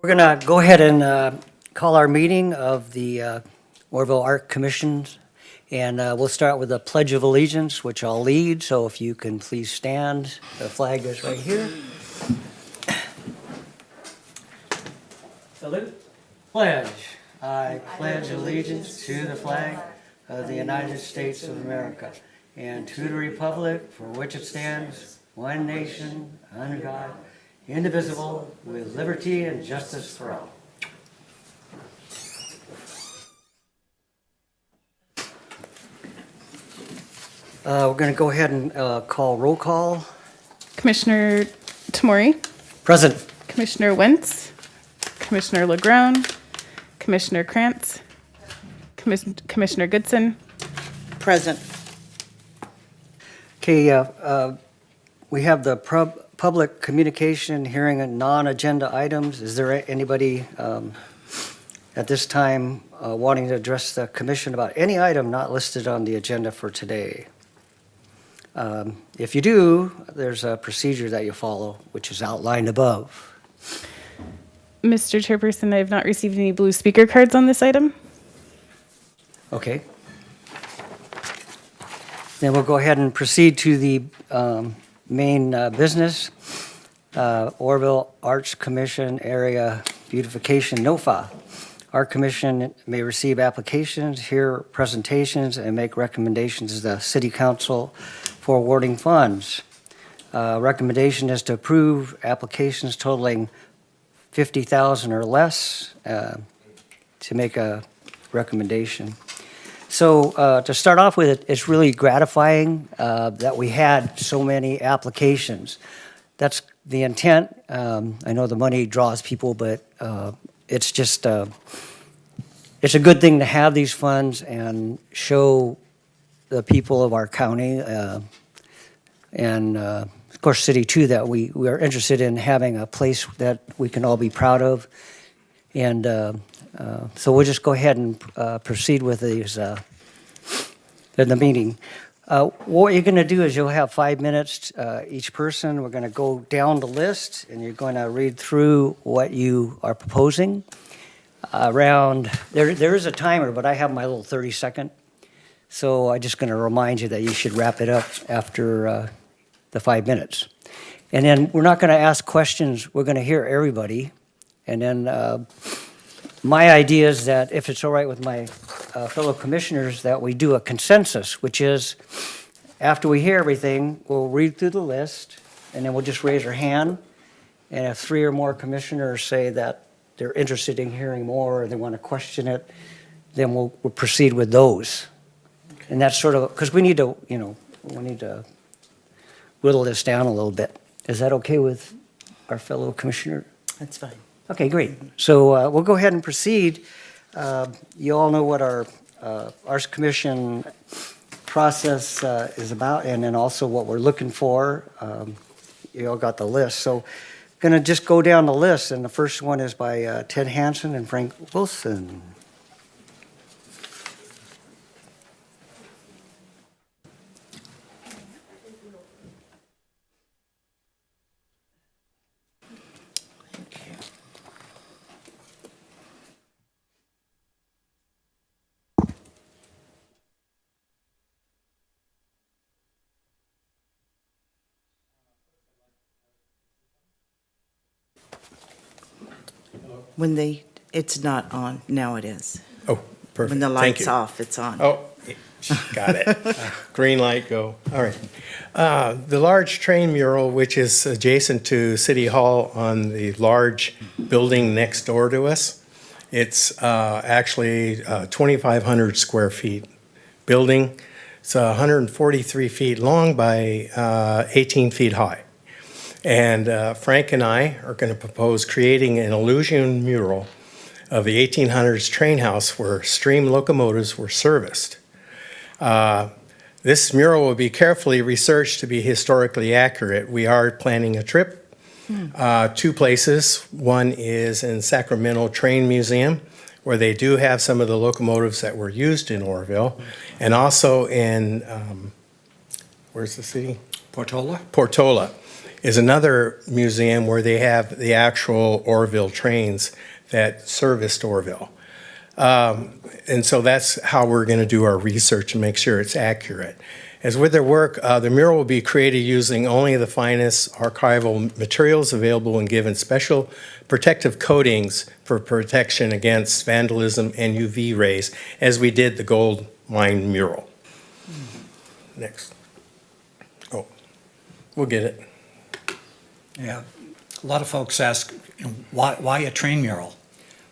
We're going to go ahead and call our meeting of the Orville Art Commission, and we'll start with the Pledge of Allegiance, which I'll lead, so if you can please stand. The flag is right here. Salute. Pledge. I pledge allegiance to the flag of the United States of America and to the republic for which it stands, one nation, under God, indivisible, with liberty and justice for all. We're going to go ahead and call roll call. Commissioner Tamori, Present. Commissioner Wentz, Commissioner LeGrone, Commissioner Krantz, Commissioner Goodson. Present. Okay, we have the public communication hearing and non-agenda items. Is there anybody at this time wanting to address the commission about any item not listed on the agenda for today? If you do, there's a procedure that you follow, which is outlined above. Mr. Chairperson, I have not received any blue speaker cards on this item. Okay. Then we'll go ahead and proceed to the main business. Orville Arts Commission Area Beautification NOFA. Our commission may receive applications, hear presentations, and make recommendations to the City Council for awarding funds. Recommendation is to approve applications totaling $50,000 or less to make a recommendation. So to start off with, it's really gratifying that we had so many applications. That's the intent. I know the money draws people, but it's just it's a good thing to have these funds and show the people of our county and of course city too that we are interested in having a place that we can all be proud of. And so we'll just go ahead and proceed with these in the meeting. What you're going to do is you'll have 5 minutes each person. We're going to go down the list, and you're going to read through what you are proposing. There is a timer, but I have my little 30-second. So I'm just going to remind you that you should wrap it up after the 5 minutes. And then we're not going to ask questions. We're going to hear everybody. And then my idea is that if it's all right with my fellow commissioners, that we do a consensus, which is after we hear everything, we'll read through the list, and then we'll just raise our hand. And if 3 or more commissioners say that they're interested in hearing more or they want to question it, then we'll proceed with those. And that's sort of, because we need to, we need to whittle this down a little bit. Is that okay with our fellow commissioner? That's fine. Okay, great. So we'll go ahead and proceed. You all know what our Arts Commission process is about, and then also what we're looking for. You all got the list. So going to just go down the list, and the first one is by Ted Hansen and Frank Wilson. It's not on, now it is. Oh, perfect. When the Thank light's you. off, it's on. Oh, got it. Green light, go. All right. The large train mural, which is adjacent to City Hall on the large building next door to us, it's actually 2,500 square feet building. It's 143 feet long by 18 feet high. And Frank and I are going to propose creating an illusion mural of the 1800s train house where steam locomotives were serviced. This mural will be carefully researched to be historically accurate. We are planning a trip, 2 places. One is in Sacramento Train Museum, where they do have some of the locomotives that were used in Orville, and also in, where's the city? Portola? Portola. is another museum where they have the actual Orville trains that serviced Orville. And so that's how we're going to do our research and make sure it's accurate. As with their work, the mural will be created using only the finest archival materials available and given special protective coatings for protection against vandalism and UV rays, as we did the gold mine mural. Next. Oh, we'll get it. Yeah, a lot of folks ask, why a train mural?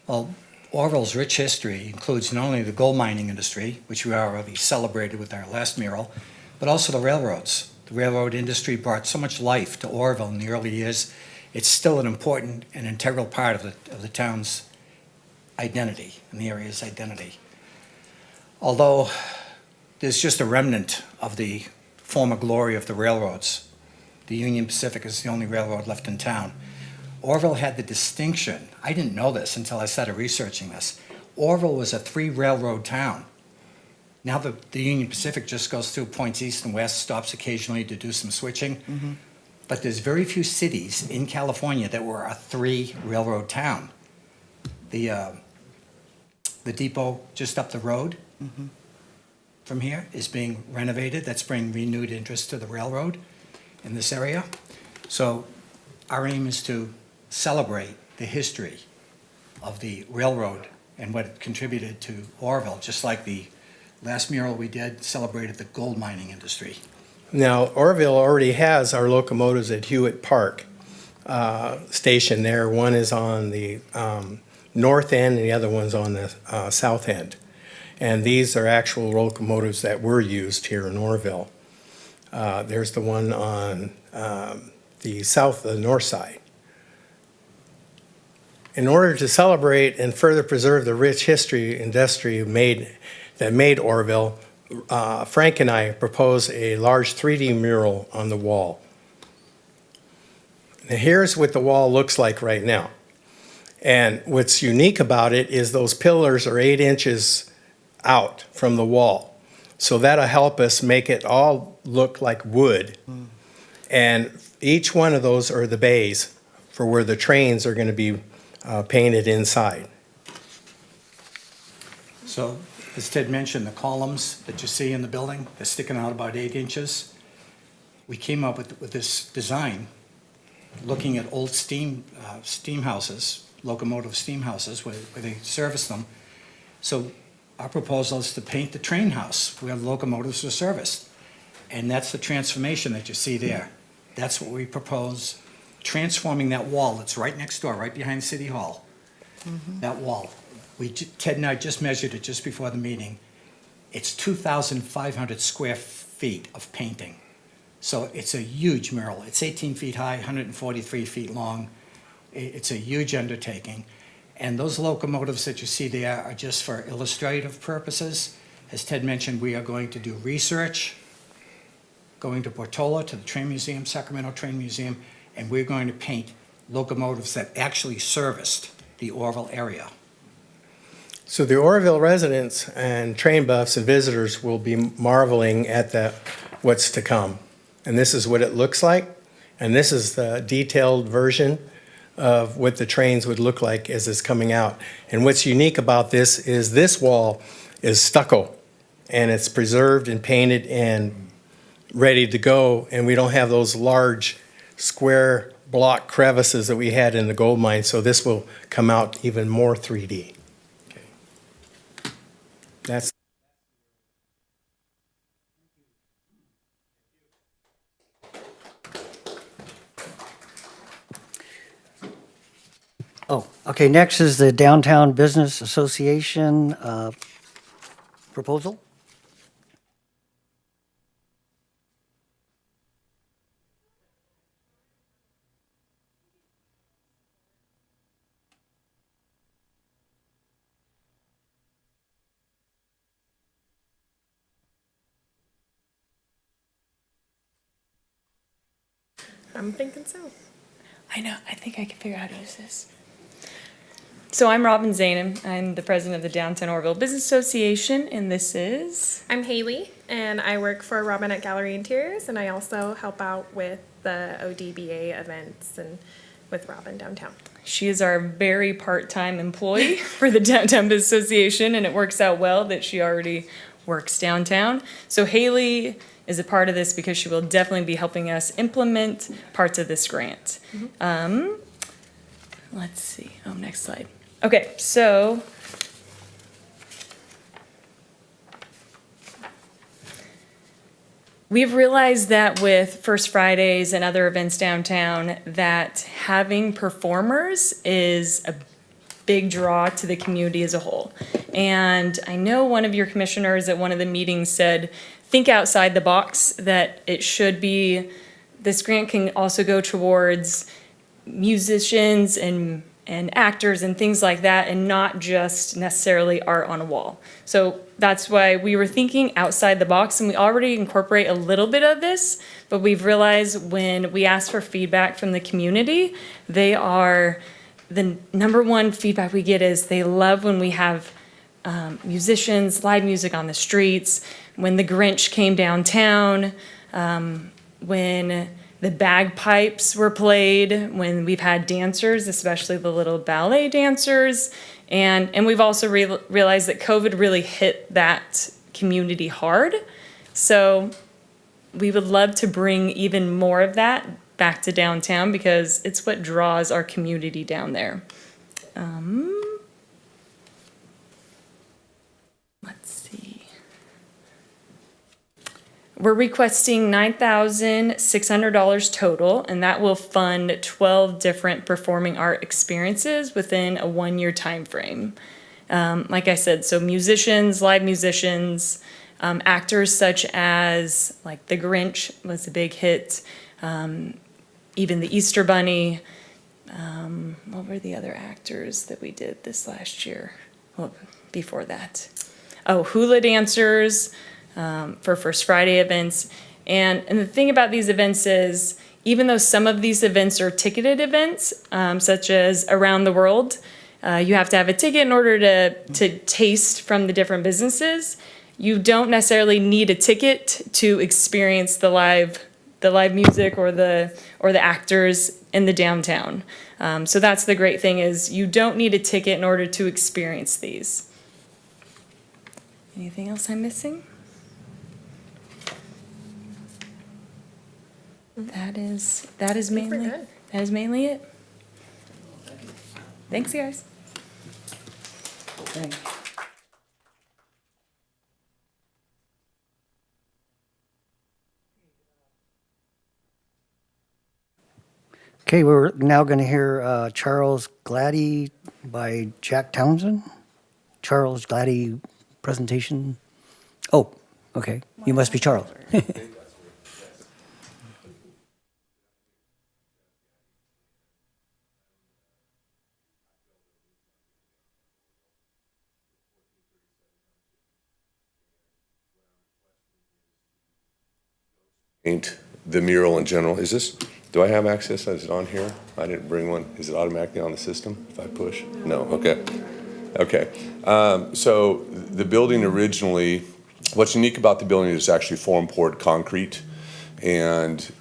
Well, Orville's rich history includes not only the gold mining industry, which we already celebrated with our last mural, but also the railroads. The railroad industry brought so much life to Orville in the early years. It's still an important and integral part of the town's identity and the area's identity. Although there's just a remnant of the former glory of the railroads. The Union Pacific is the only railroad left in town. Orville had the distinction, I didn't know this until I started researching this. Orville was a 3-railroad town. Now the Union Pacific just goes through points east and west, stops occasionally to do some switching. But there's very few cities in California that were a 3-railroad town. The depot just up the road from here is being renovated. That's bringing renewed interest to the railroad in this area. So our aim is to celebrate the history of the railroad and what it contributed to Orville, just like the last mural we did celebrated the gold mining industry. Now, Orville already has our locomotives at Hewitt Park station there. One is on the north end and the other one's on the south end. And these are actual locomotives that were used here in Orville. There's the one on the north side. In order to celebrate and further preserve the rich history industry that made Orville, Frank and I proposed a large 3D mural on the wall. Now here's what the wall looks like right now. And what's unique about it is those pillars are 8 inches out from the wall. So that'll help us make it all look like wood. And each one of those are the bays for where the trains are going to be painted inside. So, as Ted mentioned, the columns that you see in the building, they're sticking out about 8 inches. We came up with this design, looking at old steam houses, locomotive steam houses, where they service them. So our proposal is to paint the train house where the locomotives are serviced. And that's the transformation that you see there. That's what we propose, transforming that wall that's right next door, right behind City Hall. That wall. Ted and I just measured it just before the meeting. It's 2,500 square feet of painting. So it's a huge mural. It's 18 feet high, 143 feet long. It's a huge undertaking. And those locomotives that you see there are just for illustrative purposes. As Ted mentioned, we are going to do research, going to Portola, to the Train Museum, Sacramento Train Museum, and we're going to paint locomotives that actually serviced the Orville area. So the Orville residents and train buffs and visitors will be marveling at what's to come. And this is what it looks like. And this is the detailed version of what the trains would look like as it's coming out. And what's unique about this is this wall is stucco, and it's preserved and painted and ready to go. And we don't have those large square block crevices that we had in the gold mine. So this will come out even more 3D. That's Oh, okay, next is the Downtown Business Association proposal. I'm thinking so. I know. I think I can figure out how to use this. So I'm Robin Zanem. I'm the president of the Downtown Orville Business Association, and this is... I'm Haley, and I work for Robin at Gallery Interiors, and I also help out with the ODBA events and with Robin downtown. She is our very part-time employee for the Downtown Business Association, and it works out well that she already works downtown. So Haley is a part of this because she will definitely be helping us implement parts of this grant. Let's see. Oh, next slide. Okay, so we've realized that with First Fridays and other events downtown that having performers is a big draw to the community as a whole. And I know one of your commissioners at one of the meetings said, think outside the box, that it should be, this grant can also go towards musicians and actors and things like that, and not just necessarily art on a wall. So that's why we were thinking outside the box, and we already incorporate a little bit of this, but we've realized when we ask for feedback from the community, they are, the number one feedback we get is they love when we have musicians, live music on the streets, when the Grinch came downtown, when the bagpipes were played, when we've had dancers, especially the little ballet dancers. And we've also realized that COVID really hit that community hard. So we would love to bring even more of that back to downtown because it's what draws our community down there. Let's see. We're requesting $9,600 total, and that will fund 12 different performing art experiences within a 1-year time frame. Like I said, so musicians, live musicians, actors such as, like the Grinch was a big hit, even the Easter Bunny. What were the other actors that we did this last year? Well, before that. Oh, Hula Dancers. For First Friday events. And the thing about these events is, even though some of these events are ticketed events, such as Around the World, you have to have a ticket in order to taste from the different businesses. You don't necessarily need a ticket to experience the live music or the actors in the downtown. So that's the great thing, is you don't need a ticket in order to experience these. Anything else I'm missing? That is mainly it. Thanks, guys. Okay, we're now going to hear Charles Gladdy by Jack Townsend. Charles Gladdy presentation. Oh, okay. You must be Charles. Paint the mural in general. Is this, do I have access? Is it on here? I didn't bring one. Is it automatically on the system if I push? No, okay. Okay. So the building originally, what's unique about the building is actually form poured concrete, and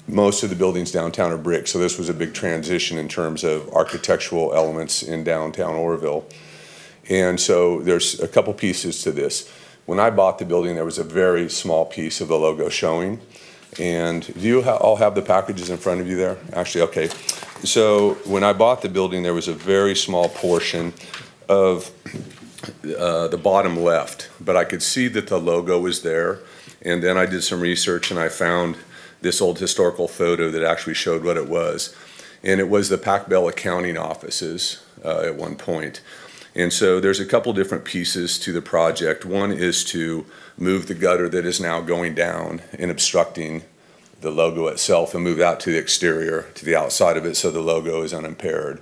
most of the buildings downtown are brick. So this was a big transition in terms of architectural elements in downtown Orville. And so there's a couple pieces to this. When I bought the building, there was a very small piece of the logo showing. And do you all have the packages in front of you there? Actually, okay. So when I bought the building, there was a very small portion of the bottom left, but I could see that the logo was there. And then I did some research and I found this old historical photo that actually showed what it was. And it was the Pac Bell accounting offices at one point. And so there's a couple different pieces to the project. One is to move the gutter that is now going down and obstructing the logo itself and move that to the exterior, to the outside of it, so the logo is unimpaired.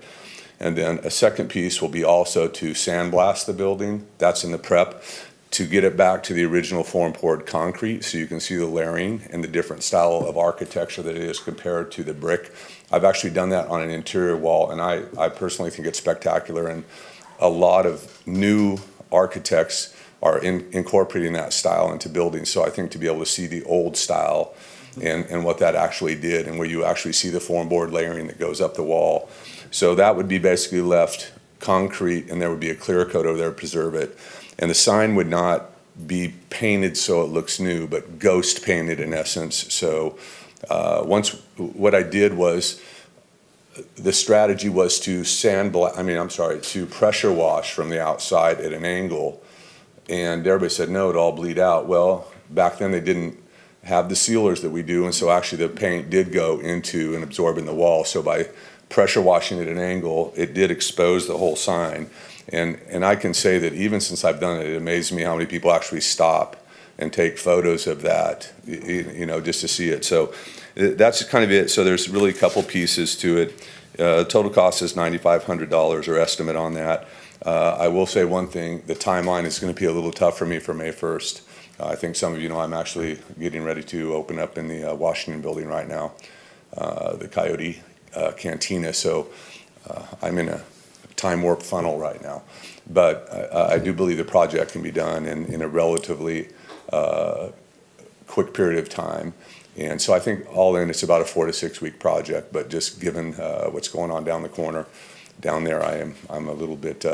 And then a second piece will be also to sandblast the building. That's in the prep. to get it back to the original form poured concrete, so you can see the layering and the different style of architecture that it is compared to the brick. I've actually done that on an interior wall, and I personally think it's spectacular, and a lot of new architects are incorporating that style into buildings. So I think to be able to see the old style and what that actually did, and where you actually see the form board layering that goes up the wall. So that would be basically left concrete, and there would be a clear coat over there to preserve it. And the sign would not be painted so it looks new, but ghost painted in essence. So what I did was, the strategy was to to pressure wash from the outside at an angle. And everybody said, no, it'll all bleed out. Well, back then they didn't have the sealers that we do, and so actually the paint did go into and absorb in the wall. So by pressure washing at an angle, it did expose the whole sign. And I can say that even since I've done it, it amazes me how many people actually stop and take photos of that, just to see it. So that's kind of it. So there's really a couple pieces to it. Total cost is $9,500 or estimate on that. I will say one thing, the timeline is going to be a little tough for me for May 1st. I think some of you know I'm actually getting ready to open up in the Washington building right now, the Coyote Cantina. So I'm in a time warp funnel right now. But I do believe the project can be done in a relatively quick period of time. And so I think all in, it's about a 4 to 6 week project, but just given what's going on down the corner, down there, I'm a little bit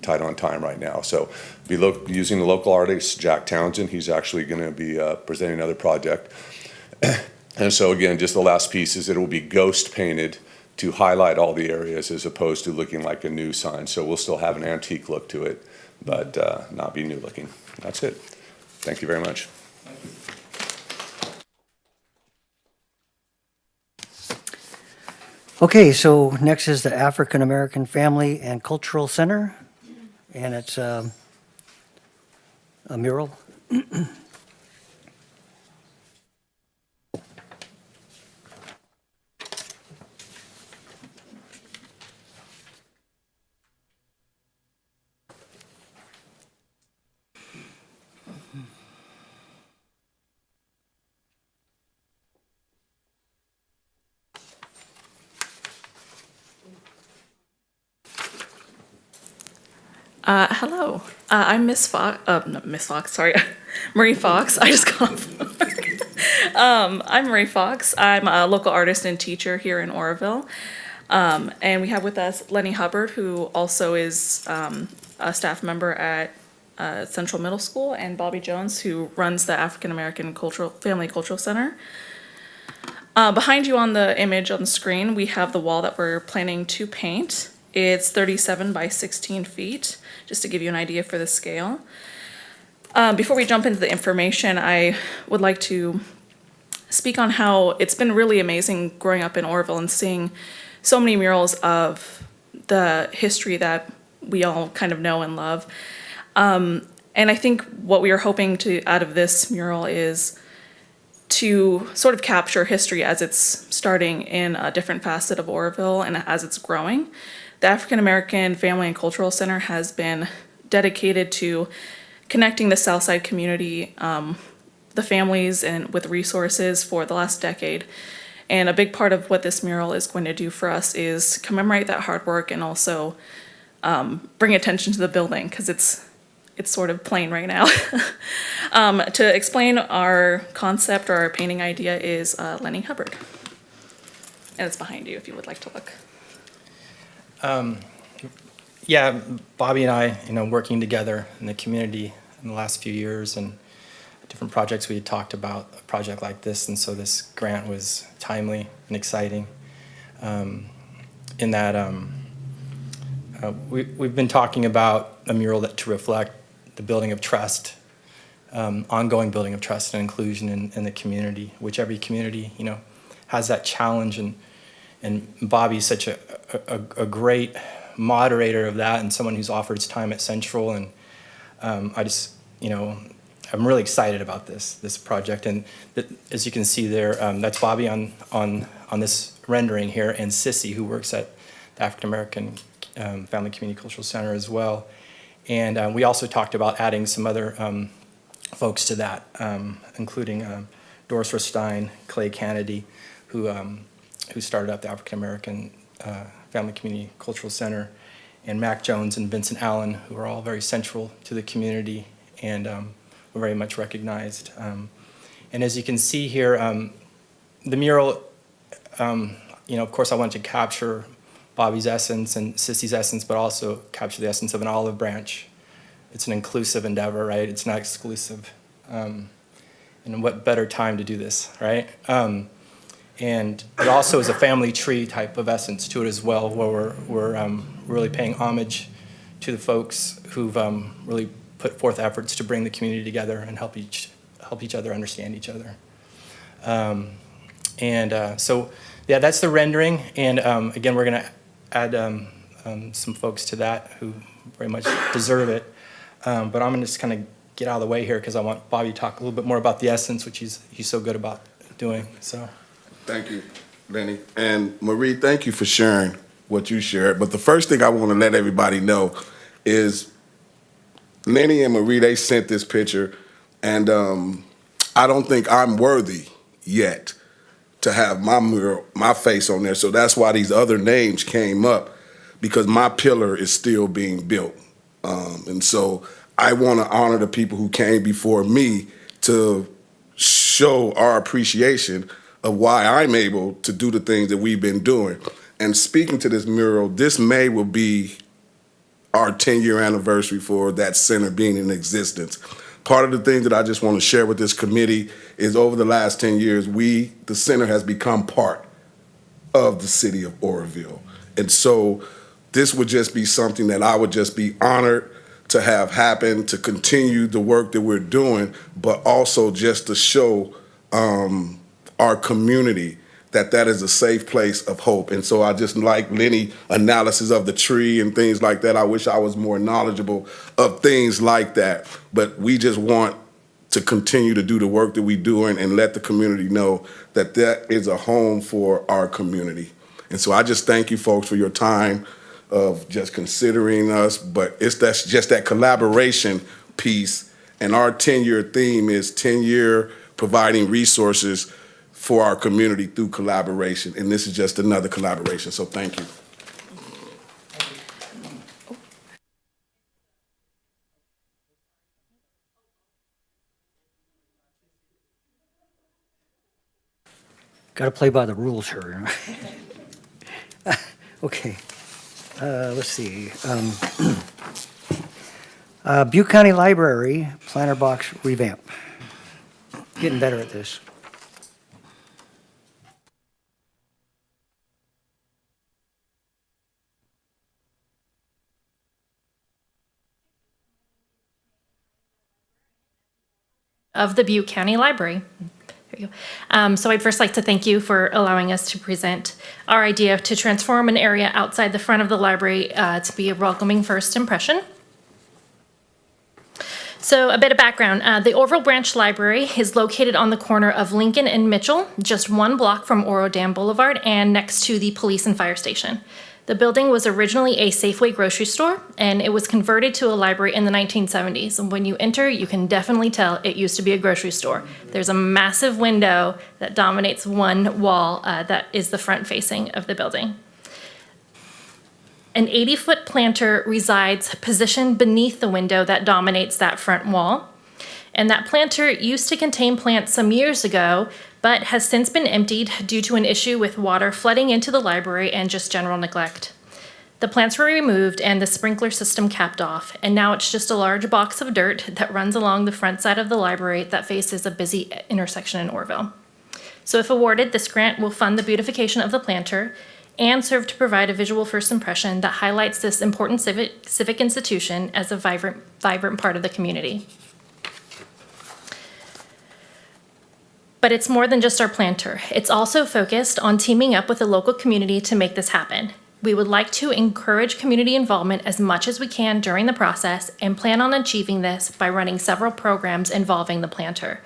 tight on time right now. So be using the local artist, Jack Townsend. He's actually going to be presenting another project. And so again, just the last piece is it will be ghost painted to highlight all the areas as opposed to looking like a new sign. So we'll still have an antique look to it, but not be new looking. That's it. Thank you very much. Okay, so next is the African American Family and Cultural Center, and it's a mural. Hello, I'm Miss Fox, not Miss Fox, sorry, Marie Fox, I just got off work. I'm Marie Fox, I'm a local artist and teacher here in Oroville. And we have with us Lenny Hubbard, who also is a staff member at Central Middle School, and Bobby Jones, who runs the African American Family Cultural Center. Behind you on the image on the screen, we have the wall that we're planning to paint. It's 37 by 16 feet, just to give you an idea for the scale. Before we jump into the information, I would like to speak on how it's been really amazing growing up in Orville and seeing so many murals of the history that we all kind of know and love. And I think what we are hoping to out of this mural is to sort of capture history as it's starting in a different facet of Orville and as it's growing. The African American Family and Cultural Center has been dedicated to connecting the Southside community, the families, and with resources for the last decade. And a big part of what this mural is going to do for us is commemorate that hard work and also bring attention to the building, because it's sort of plain right now. To explain our concept or our painting idea is Lenny Hubbard. And it's behind you if you would like to look. Yeah, Bobby and I, working together in the community in the last few years and different projects we had talked about, a project like this, and so this grant was timely and exciting. In that we've been talking about a mural to reflect the building of trust, ongoing building of trust and inclusion in the community, which every community, has that challenge, and Bobby's such a great moderator of that and someone who's offered his time at Central, and I just, I'm really excited about this project, and as you can see there, that's Bobby on this rendering here, and Sissy, who works at the African American Family Community Cultural Center as well. And we also talked about adding some other folks to that, including Doris Rostine, Clay Kennedy, who started up the African American Family Community Cultural Center, and Mac Jones and Vincent Allen, who are all very central to the community and were very much recognized. And as you can see here, the mural, of course I wanted to capture Bobby's essence and Sissy's essence, but also capture the essence of an olive branch. It's an inclusive endeavor, right? It's not exclusive. And what better time to do this, right? And it also is a family tree type of essence to it as well, where we're really paying homage to the folks who've really put forth efforts to bring the community together and help each other understand each other. So, yeah, that's the rendering. And again, we're going to add some folks to that who very much deserve it. But I'm going to just kind of get out of the way here because I want Bobby to talk a little bit more about the essence, which he's so good about doing. So. Thank you, Lenny. And Marie, thank you for sharing what you shared. But the first thing I want to let everybody know is Lenny and Marie, they sent this picture, and I don't think I'm worthy yet to have my mural, my face on there. So that's why these other names came up, because my pillar is still being built. And so I want to honor the people who came before me to show our appreciation of why I'm able to do the things that we've been doing. And speaking to this mural, this May will be our 10-year anniversary for that center being in existence. Part of the things that I just want to share with this committee is over the last 10 years, the center has become part of the city of Oroville. And so this would just be something that I would just be honored to have happen, to continue the work that we're doing, but also just to show our community that is a safe place of hope. And so I just like Lenny analysis of the tree and things like that. I wish I was more knowledgeable of things like that. But we just want to continue to do the work that we do and let the community know that is a home for our community. And so I just thank you folks for your time of just considering us. But that's just that collaboration piece. And our 10-year theme is 10-year providing resources for our community through collaboration. And this is just another collaboration, so thank you. Got to play by the rules here. Okay, let's see. Butte County Library, planter box revamp. Getting better at this. Of the Butte County Library. There you go. So I'd first like to thank you for allowing us to present our idea to transform an area outside the front of the library to be a welcoming first impression. So a bit of background. The Orville Branch Library is located on the corner of Lincoln and Mitchell, just 1 block from Oro Dam Boulevard and next to the police and fire station. The building was originally a Safeway grocery store, and it was converted to a library in the 1970s. And when you enter, you can definitely tell it used to be a grocery store. There's a massive window that dominates one wall that is the front facing of the building. An 80-foot planter resides positioned beneath the window that dominates that front wall. And that planter used to contain plants some years ago, but has since been emptied due to an issue with water flooding into the library and just general neglect. The plants were removed and the sprinkler system capped off, and now it's just a large box of dirt that runs along the front side of the library that faces a busy intersection in Orville. So if awarded, this grant will fund the beautification of the planter and serve to provide a visual first impression that highlights this important civic institution as a vibrant part of the community. But it's more than just our planter. It's also focused on teaming up with the local community to make this happen. We would like to encourage community involvement as much as we can during the process and plan on achieving this by running several programs involving the planter.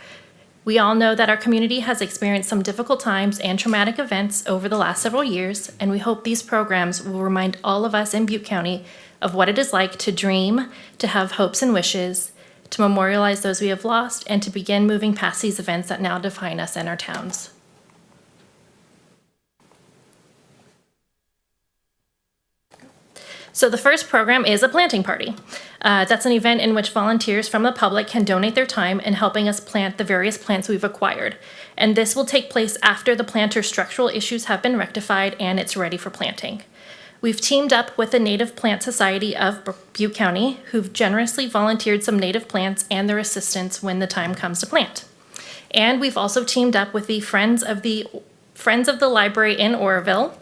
We all know that our community has experienced some difficult times and traumatic events over the last several years, and we hope these programs will remind all of us in Butte County of what it is like to dream, to have hopes and wishes, to memorialize those we have lost, and to begin moving past these events that now define us and our towns. So the first program is a planting party. That's an event in which volunteers from the public can donate their time in helping us plant the various plants we've acquired. And this will take place after the planter's structural issues have been rectified and it's ready for planting. We've teamed up with the Native Plant Society of Butte County, who've generously volunteered some native plants and their assistance when the time comes to plant. And we've also teamed up with the Friends of the Library in Oroville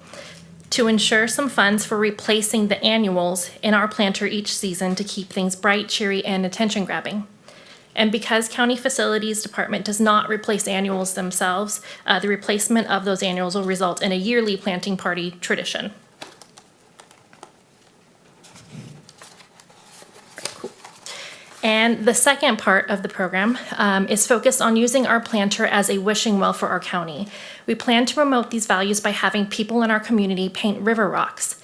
to ensure some funds for replacing the annuals in our planter each season to keep things bright, cheery, and attention-grabbing. And because County Facilities Department does not replace annuals themselves, the replacement of those annuals will result in a yearly planting party tradition. And the second part of the program is focused on using our planter as a wishing well for our county. We plan to promote these values by having people in our community paint river rocks.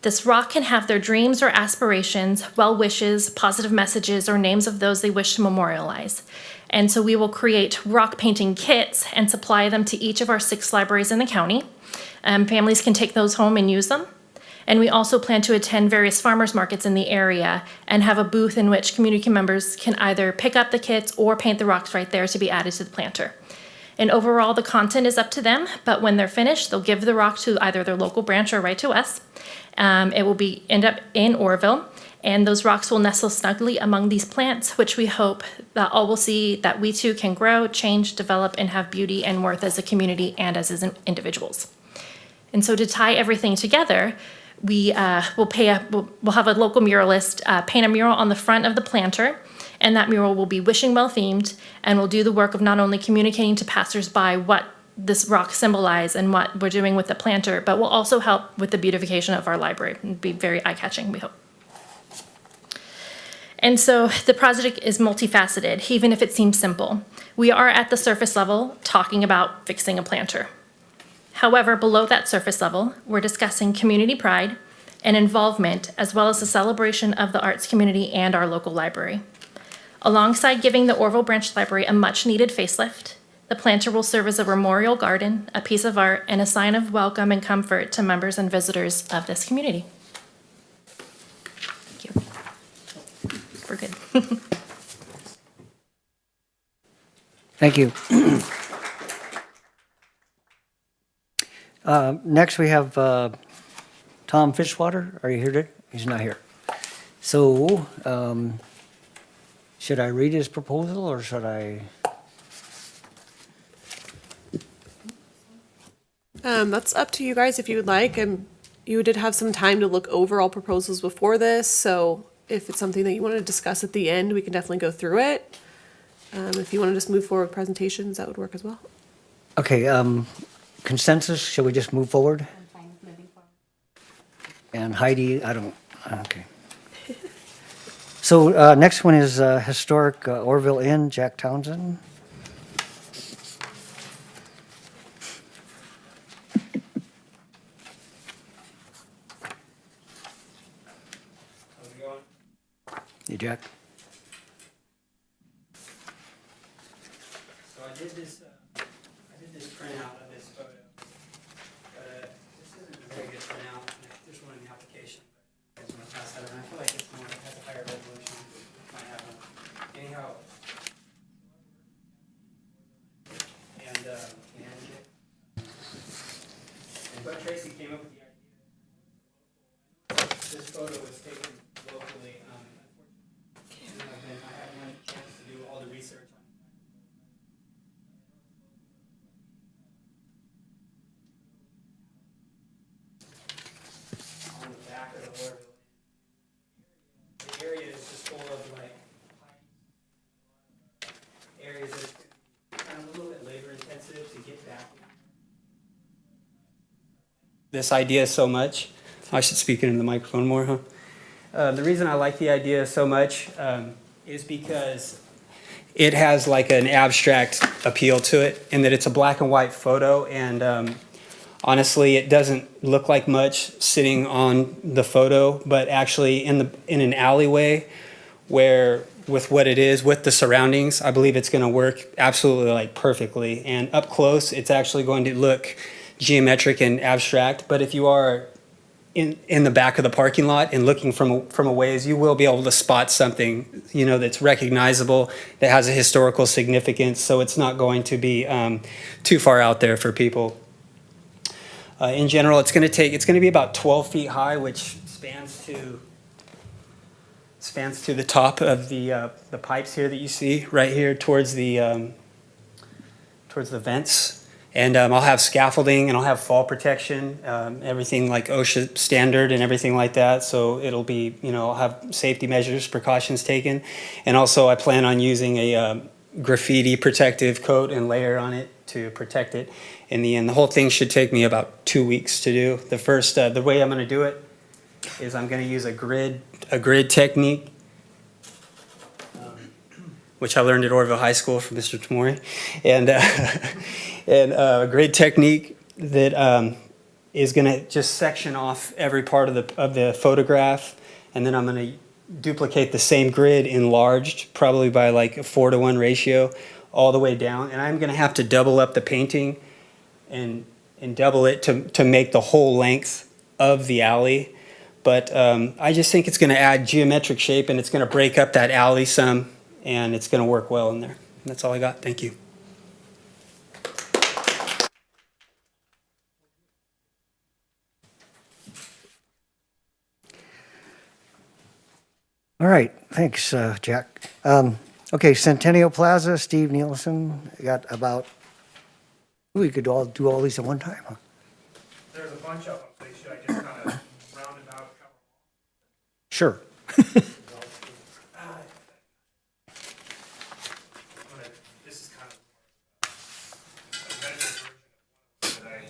This rock can have their dreams or aspirations, well wishes, positive messages, or names of those they wish to memorialize. And so we will create rock painting kits and supply them to each of our 6 libraries in the county. Families can take those home and use them. And we also plan to attend various farmers markets in the area and have a booth in which community members can either pick up the kits or paint the rocks right there to be added to the planter. And overall, the content is up to them, but when they're finished, they'll give the rock to either their local branch or right to us. It will end up in Orville, and those rocks will nestle snugly among these plants, which we hope that all will see that we too can grow, change, develop, and have beauty and worth as a community and as individuals. And so to tie everything together, we'll have a local muralist paint a mural on the front of the planter, and that mural will be wishing well themed, and will do the work of not only communicating to passersby what this rock symbolize and what we're doing with the planter, but will also help with the beautification of our library and be very eye-catching, we hope. And so the project is multifaceted, even if it seems simple. We are at the surface level talking about fixing a planter. However, below that surface level, we're discussing community pride and involvement, as well as the celebration of the arts community and our local library. Alongside giving the Orville Branch Library a much-needed facelift, the planter will serve as a memorial garden, a piece of art, and a sign of welcome and comfort to members and visitors of this community. Thank you. We're good. Thank you. Next, we have Tom Fishwater. Are you here? He's not here. So, should I read his proposal or should I? That's up to you guys if you would like. You did have some time to look over all proposals before this, so if it's something that you want to discuss at the end, we can definitely go through it. If you want to just move forward with presentations, that would work as well. Okay, consensus, shall we just move forward? I'm fine with moving forward. And Heidi, okay. So next one is historic Orville Inn, Jack Townsend. Hey, Jack. So I did this printout of this photo, but this isn't a very good printout. There's one in the application, but I just want to pass that around. I feel like it's more, it has a higher resolution. Might have one. Anyhow, and Bud Tracy came up with the idea. This photo was taken locally. I haven't had a chance to do all the research on the back of the Orville. The area is just full of like areas that's kind of a little bit labor intensive to get back. This idea so much. I should speak into the microphone more, huh? The reason I like the idea so much is because it has like an abstract appeal to it in that it's a black and white photo, and honestly, it doesn't look like much sitting on the photo, but actually in an alleyway where with what it is, with the surroundings, I believe it's going to work absolutely like perfectly. And up close, it's actually going to look geometric and abstract. But if you are in the back of the parking lot and looking from a ways, you will be able to spot something, you know, that's recognizable, that has a historical significance. So it's not going to be too far out there for people. In general, it's going to be about 12 feet high, which spans to the top of the pipes here that you see right here towards the vents. And I'll have scaffolding and I'll have fall protection, everything like OSHA standard and everything like that. So it'll be, you know, I'll have safety measures, precautions taken. And also I plan on using a graffiti protective coat and layer on it to protect it. In the end, the whole thing should take me about 2 weeks to do. The way I'm going to do it is I'm going to use a grid technique, which I learned at Orville High School from Mr. Tamori, and a grid technique that is going to just section off every part of the photograph, and then I'm going to duplicate the same grid enlarged, probably by like a 4-to-1 ratio, all the way down, and I'm going to have to double up the painting and double it to make the whole length of the alley. But I just think it's going to add geometric shape, and it's going to break up that alley some, and it's going to work well in there. That's all I got. Thank you. All right, thanks, Jack. Okay, Centennial Plaza, Steve Nielsen, got about, we could all do all these at one time, huh? There's a bunch of them, so should I just kind of round it out? Sure. This is kind of a medical version of one today.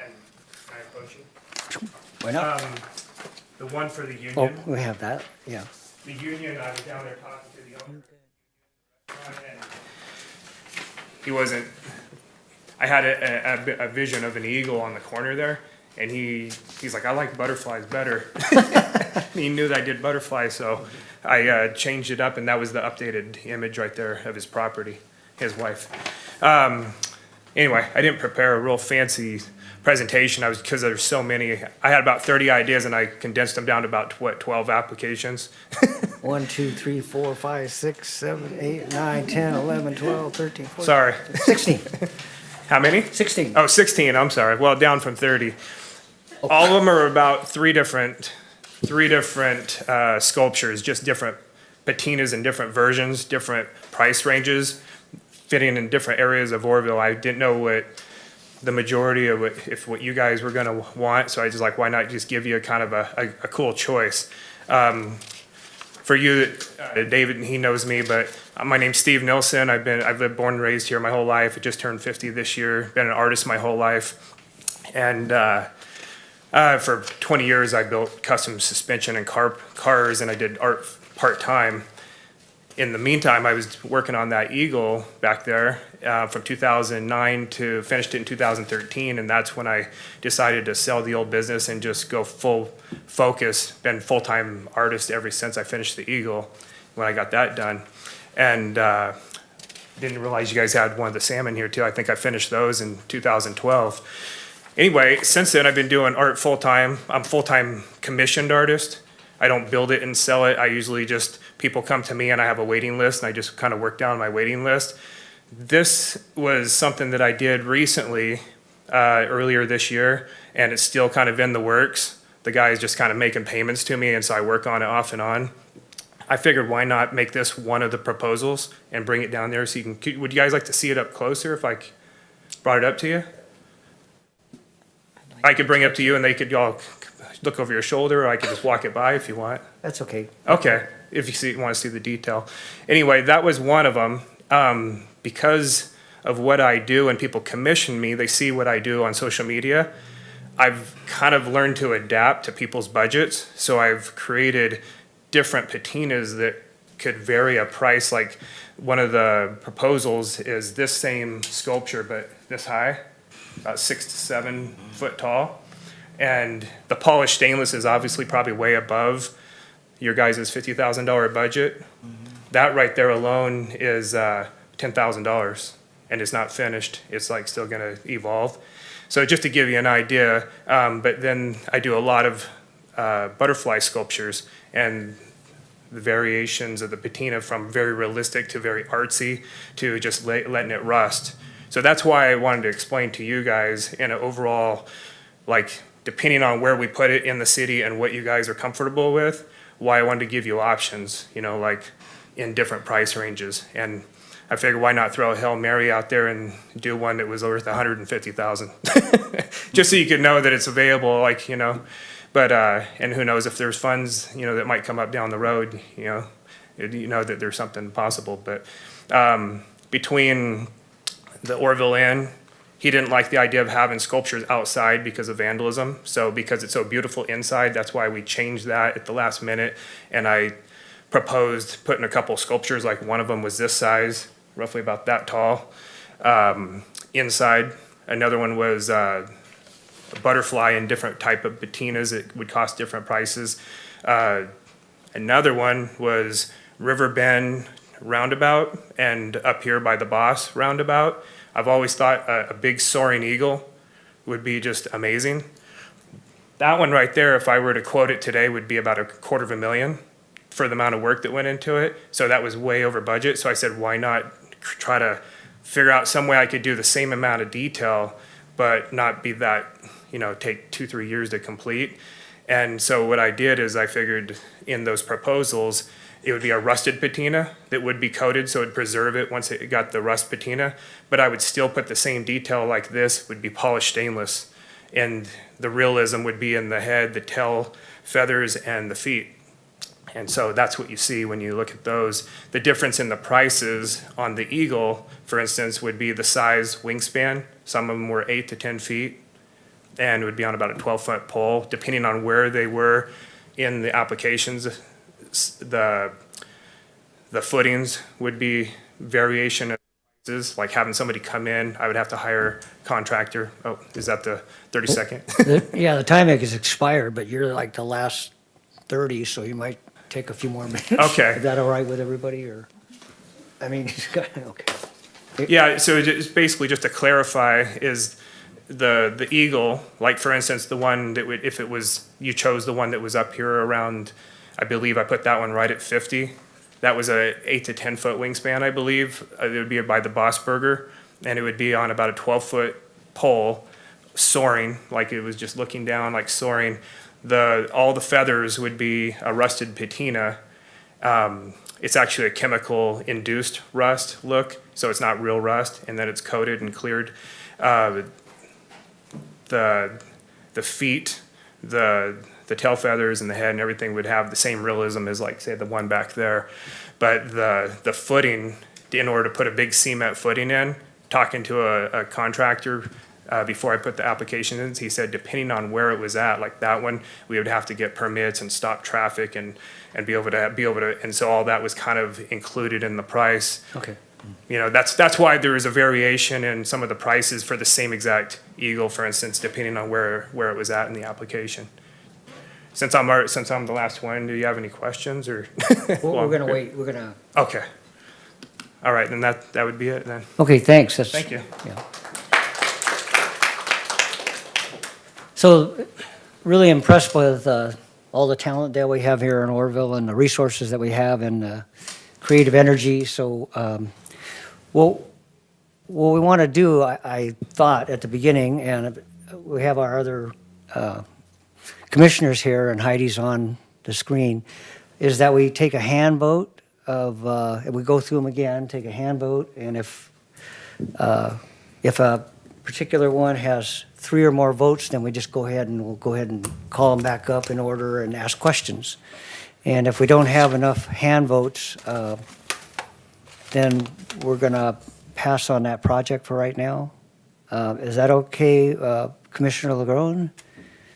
And can I approach you? Why not? The one for the union. Oh, we have that, yeah. The union, I was down there talking to the owner. And he wasn't, I had a vision of an eagle on the corner there, and he's like, I like butterflies better. He knew that I did butterflies, so I changed it up, and that was the updated image right there of his property, his wife. Anyway, I didn't prepare a real fancy presentation. Because there's so many. I had about 30 ideas, and I condensed them down to about 12 applications. 1, 2, 3, 4, 5, 6, 7, 8, 9, 10, 11, 12, 13, 14. Sorry. 16. How many? 16. Oh, 16, I'm sorry. Well, down from 30. All of them are about three different sculptures, just different patinas and different versions, different price ranges, fitting in different areas of Orville. I didn't know what the majority of what you guys were going to want, so I just like, why not just give you a kind of a cool choice. For you, David, he knows me, but my name's Steve Nielsen. I've lived, born and raised here my whole life. I just turned 50 this year. Been an artist my whole life, and for 20 years I built custom suspension and cars, and I did art part-time. In the meantime, I was working on that Eagle back there from 2009 to finished it in 2013, and that's when I decided to sell the old business and just go full focus. Been full-time artist ever since I finished the Eagle when I got that done. And didn't realize you guys had one of the salmon here too. I think I finished those in 2012. Anyway, since then I've been doing art full-time. I'm full-time commissioned artist. I don't build it and sell it. I usually just, people come to me and I have a waiting list, and I just kind of work down my waiting list. This was something that I did recently, earlier this year, and it's still kind of in the works. The guy is just kind of making payments to me, and so I work on it off and on. I figured why not make this one of the proposals and bring it down there so you can, would you guys like to see it up closer if I brought it up to you? I could bring it up to you and they could all look over your shoulder, or I could just walk it by if you want. That's okay. Okay, if you want to see the detail. Anyway, that was one of them. Because of what I do and people commission me, they see what I do on social media. I've kind of learned to adapt to people's budgets, so I've created different patinas that could vary a price. Like one of the proposals is this same sculpture, but this high, about 6 to 7 foot tall. And the polished stainless is obviously probably way above your guys' $50,000 budget. That right there alone is $10,000, and it's not finished. It's like still gonna evolve. So just to give you an idea, but then I do a lot of butterfly sculptures, and the variations of the patina from very realistic to very artsy to just letting it rust. So that's why I wanted to explain to you guys in an overall, like, depending on where we put it in the city and what you guys are comfortable with, why I wanted to give you options, you know, like in different price ranges. And I figured why not throw a Hail Mary out there and do one that was worth 150,000, just so you could know that it's available, like, you know. But and who knows if there's funds, you know, that might come up down the road, you know that there's something possible. But between the Orville Inn, he didn't like the idea of having sculptures outside because of vandalism. So because it's so beautiful inside, that's why we changed that at the last minute. And I proposed putting a couple sculptures, like one of them was this size, roughly about that tall, inside. Another one was a butterfly in different type of patinas. It would cost different prices. Another one was River Bend roundabout and up here by the Boss roundabout. I've always thought a big soaring eagle would be just amazing. That one right there, if I were to quote it today, would be about $250,000 for the amount of work that went into it. So that was way over budget. So I said, why not try to figure out some way I could do the same amount of detail, but not be that, you know, take 2-3 years to complete. And so what I did is I figured in those proposals, it would be a rusted patina that would be coated so it would preserve it once it got the rust patina, but I would still put the same detail like this, would be polished stainless. And the realism would be in the head, the tail feathers, and the feet. And so that's what you see when you look at those. The difference in the prices on the eagle, for instance, would be the size wingspan. Some of them were 8 to 10 feet, and it would be on about a 12-foot pole, depending on where they were in the applications. The footings would be variation of prices, like having somebody come in, I would have to hire a contractor. Oh, is that the 30-second? Yeah, the timing is expired, but you're like the last 30, so you might take a few more minutes. Okay. Is that all right with everybody, or? I mean, okay. Yeah, so it's basically just to clarify is the eagle, like for instance, the one that would, if it was, you chose the one that was up here around, I believe I put that one right at 50. That was a 8 to 10 foot wingspan, I believe. It would be by the Bossburger, and it would be on about a 12-foot pole, soaring, like it was just looking down, like soaring. All the feathers would be a rusted patina. It's actually a chemical-induced rust look, so it's not real rust, and then it's coated and cleared. The feet, the tail feathers and the head and everything would have the same realism as, like, say, the one back there. But the footing, in order to put a big cement footing in, talking to a contractor before I put the application in, he said depending on where it was at, like that one, we would have to get permits and stop traffic and be able to, and so all that was kind of included in the price. Okay. You know, that's why there is a variation in some of the prices for the same exact eagle, for instance, depending on where it was at in the application. Since I'm the last one, do you have any questions, or? We're gonna wait, we're gonna. Okay. All right, then that would be it then. Okay, thanks. Thank you. Yeah. So, really impressed with all the talent that we have here in Orville and the resources that we have and creative energy. So, what we want to do, I thought at the beginning, and we have our other commissioners here, and Heidi's on the screen, is that we take a hand vote of, and we go through them again, take a hand vote, and if a particular one has 3 or more votes, then we just go ahead and call them back up in order and ask questions. And if we don't have enough hand votes, then we're gonna pass on that project for right now. Is that okay, Commissioner LeGrone?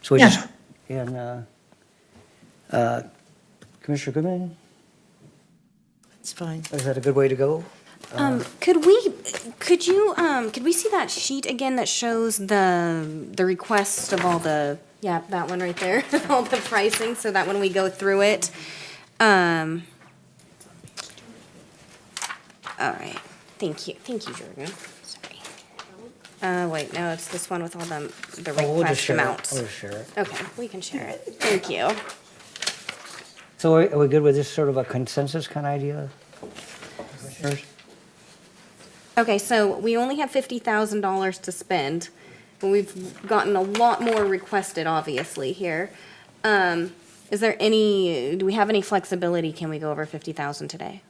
So we just, and Commissioner Goodman? It's fine. Is that a good way to go? Could we see that sheet again that shows the request of all the, yeah, that one right there, all the pricing, so that when we go through it, all right, thank you, Jordan, sorry. Wait, no, it's this one with all the Oh, we'll just request share it. amounts. We'll just share it. Okay, we can share it, thank you. So are we good with this sort of a consensus kind of idea? Commissioners? Okay, so we only have $50,000 to spend, but we've gotten a lot more requested, obviously, here. Is there any, do we have any flexibility? Can we go over 50,000 today?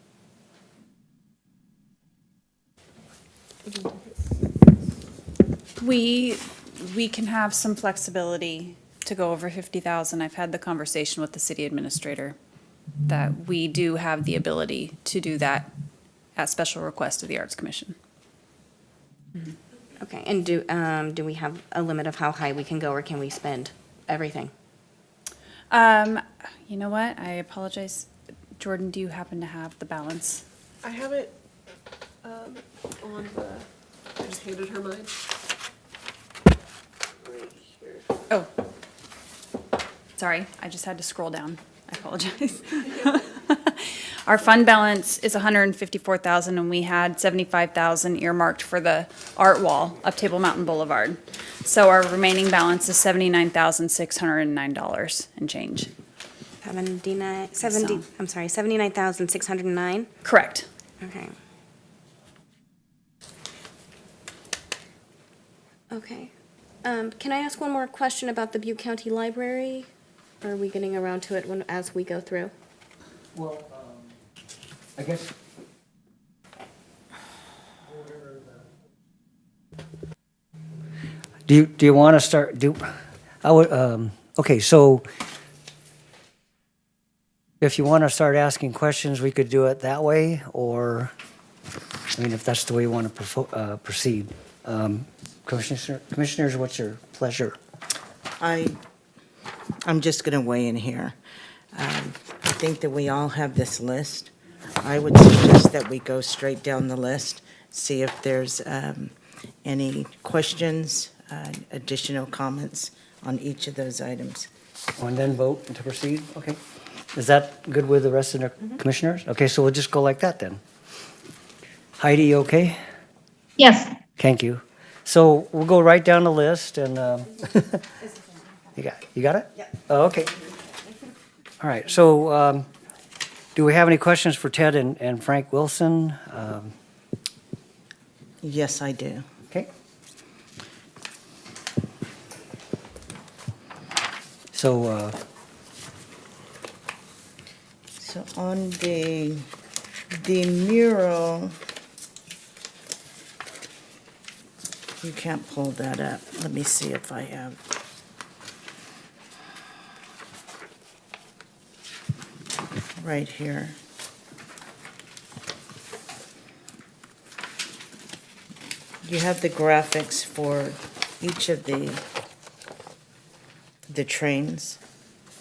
We can have some flexibility to go over 50,000. I've had the conversation with the city administrator that we do have the ability to do that at special request of the Arts Commission. Okay, and do we have a limit of how high we can go, or can we spend everything? You know what? I apologize. Jordan, do you happen to have the balance? I have it on the, I just handed her mine. Right here. Oh, sorry. I just had to scroll down. I apologize. Our fund balance is 154,000, and we had 75,000 earmarked for the art wall up Table Mountain Boulevard. So our remaining balance is $79,609 and change. 79,609? Correct. Okay. Okay. Can I ask one more question about the Butte County Library? Or are we getting around to it as we go through? Well, I guess. Do you want to start, okay, so if you want to start asking questions, we could do it that way, or, I mean, if that's the way you want to proceed. Commissioners, what's your pleasure? I'm just going to weigh in here. I think that we all have this list. I would suggest that we go straight down the list, see if there's any questions, additional comments on each of those items. And then vote to proceed? Okay. Is that good with the rest of the commissioners? Okay, so we'll just go like that then. Heidi, okay? Yes. Thank you. So we'll go right down the list and, you got it? Yeah. Oh, okay. All right, so do we have any questions for Ted and Frank Wilson? Yes, I do. Okay. So, So on the mural, you can't pull that up. Let me see if I have. Right here. You have the graphics for each of the trains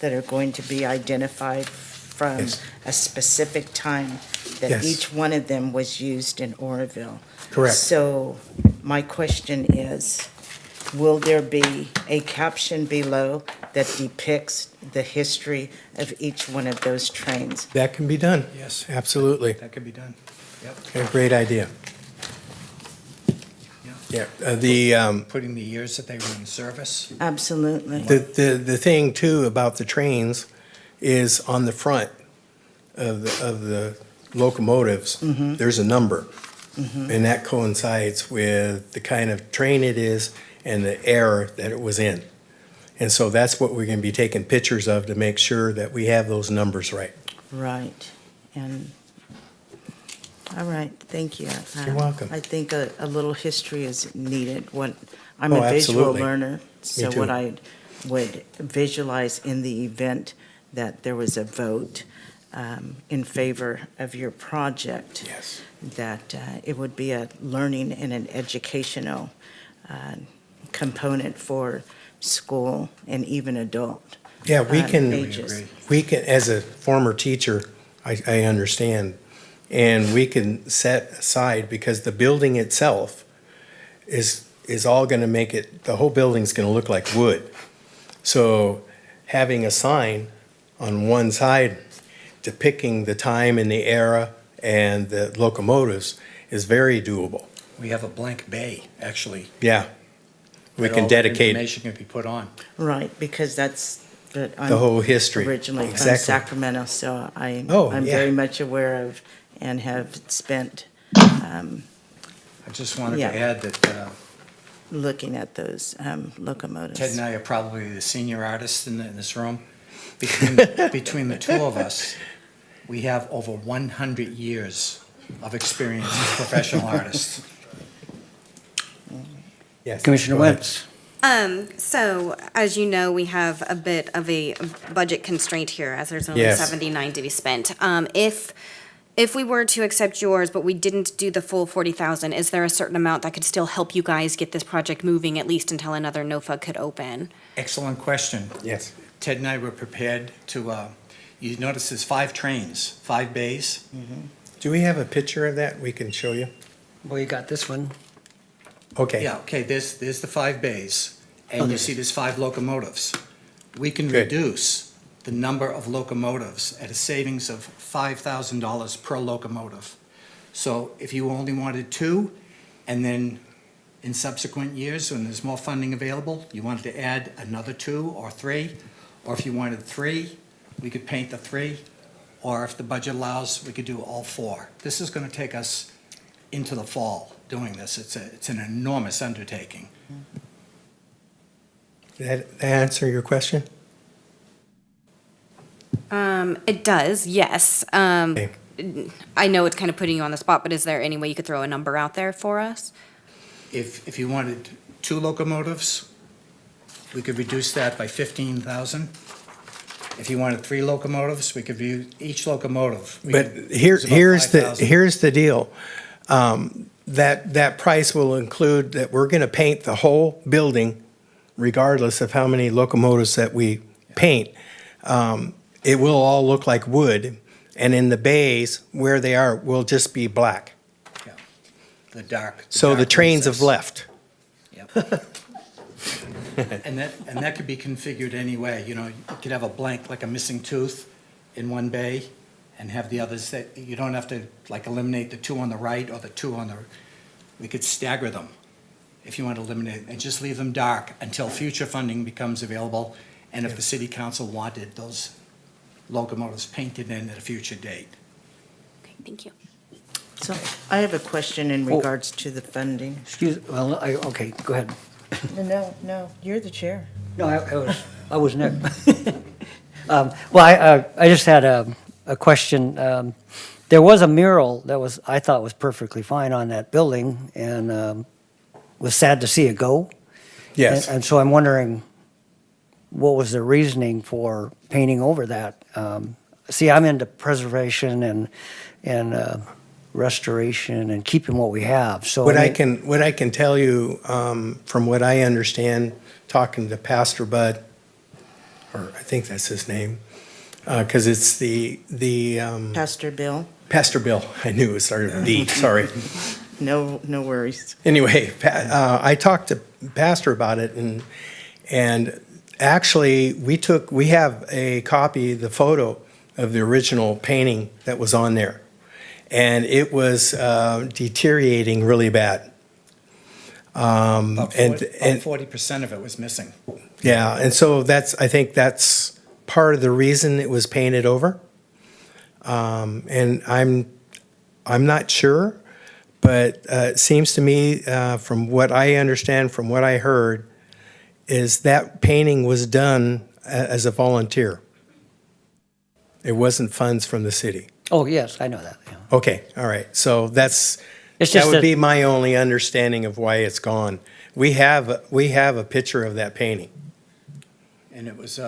that are going to be identified from Yes. a specific time that Yes. each one of them was used in Oroville. Correct. So my question is, will there be a caption below that depicts the history of each one of those trains? That can be done. Yes. Absolutely. That could be done. Yep. A great idea. Yeah, Putting the years that they were in service. Absolutely. the thing too about the trains is on the front of the locomotives, there's a number. And that coincides with the kind of train it is and the era that it was in. And so that's what we're going to be taking pictures of to make sure that we have those numbers right. Right, and, all right, thank you. You're welcome. I think a little history is needed. I'm Oh, a visual absolutely. learner, so too. what I would visualize in the event that there was a vote in favor of your project. Yes. That it would be a learning and an educational component for school and even adult. Yeah, we can, ages. as a former teacher, I understand And we can set aside, because the building itself is all gonna make it, the whole building's gonna look like wood. So having a sign on one side depicting the time and the era and the locomotives is very doable. We have a blank bay, actually. Yeah. We that can all the dedicate information can be put on. Right, because that's the. the whole history. Originally from Exactly. Sacramento, so I'm yeah. very much aware of and have spent I just wanted Yeah. to add that looking at those locomotives. Ted and I are probably the senior artists in this room. Between the two of us, we have over 100 years of experience as professional artists. Yes. Commissioner go ahead. Wentz. So, as you know, we have a bit of a budget constraint here, as there's only Yes. 79 to be spent. If we were to accept yours, but we didn't do the full 40,000, is there a certain amount that could still help you guys get this project moving, at least until another NOFA could open? Excellent question. Yes. Ted and I were prepared to, you notice there's 5 trains, 5 bays. Do we have a picture of that we can show you? Well, you got this one. Okay. Yeah, okay, there's the 5 bays, and Okay. you see there's 5 locomotives. We can Good. reduce the number of locomotives at a savings of $5,000 per locomotive. So if you only wanted 2, and then in subsequent years, when there's more funding available, you wanted to add another 2 or 3, or if you wanted 3, we could paint the 3, or if the budget allows, we could do all 4. This is gonna take us into the fall doing this. It's an enormous undertaking. Did that answer your question? It does, yes. Okay. I know it's kind of putting you on the spot, but is there any way you could throw a number out there for us? If you wanted 2 locomotives, we could reduce that by 15,000. If you wanted 3 locomotives, we could view each locomotive. we But could here, use about here's the, 5,000. here's the deal. That price will include that we're gonna paint the whole building regardless of how many locomotives that we paint. It will all look like wood, and in the bays where they are will just be black. The dark. So the dark trains have recess. left. Yep. And that could be configured any way, you know, you could have a blank, like a missing tooth in one bay, and have the others that, you don't have to like eliminate the 2 on the right or the 2 on the, we could stagger them if you want to eliminate, and just leave them dark until future funding becomes available, and if the city council wanted those locomotives painted in at a future date. Okay, thank you. So I have a question in regards to the funding. Excuse, well, okay, go ahead. No, you're the chair. No, I was next. Well, I just had a question. There was a mural that I thought was perfectly fine on that building, and was sad to see it go. Yes. And so I'm wondering, what was the reasoning for painting over that? See, I'm into preservation and restoration and keeping what we have, so. What I can tell you, from what I understand, talking to Pastor Bud, or I think that's his name, because it's the Pastor Bill? Pastor Bill. I knew it started with D, sorry. No worries. Anyway, I talked to Pastor about it, and actually, we have a copy, the photo of the original painting that was on there. And it was deteriorating really bad. About And 40% of it was missing. yeah, and so I think that's part of the reason it was painted over. And I'm not sure, but it seems to me, from what I understand, from what I heard, is that painting was done as a volunteer. It wasn't funds from the city. Oh, yes, I know that, yeah. Okay, all right. So It's that just would that- be my only understanding of why it's gone. We have a picture of that painting. And it was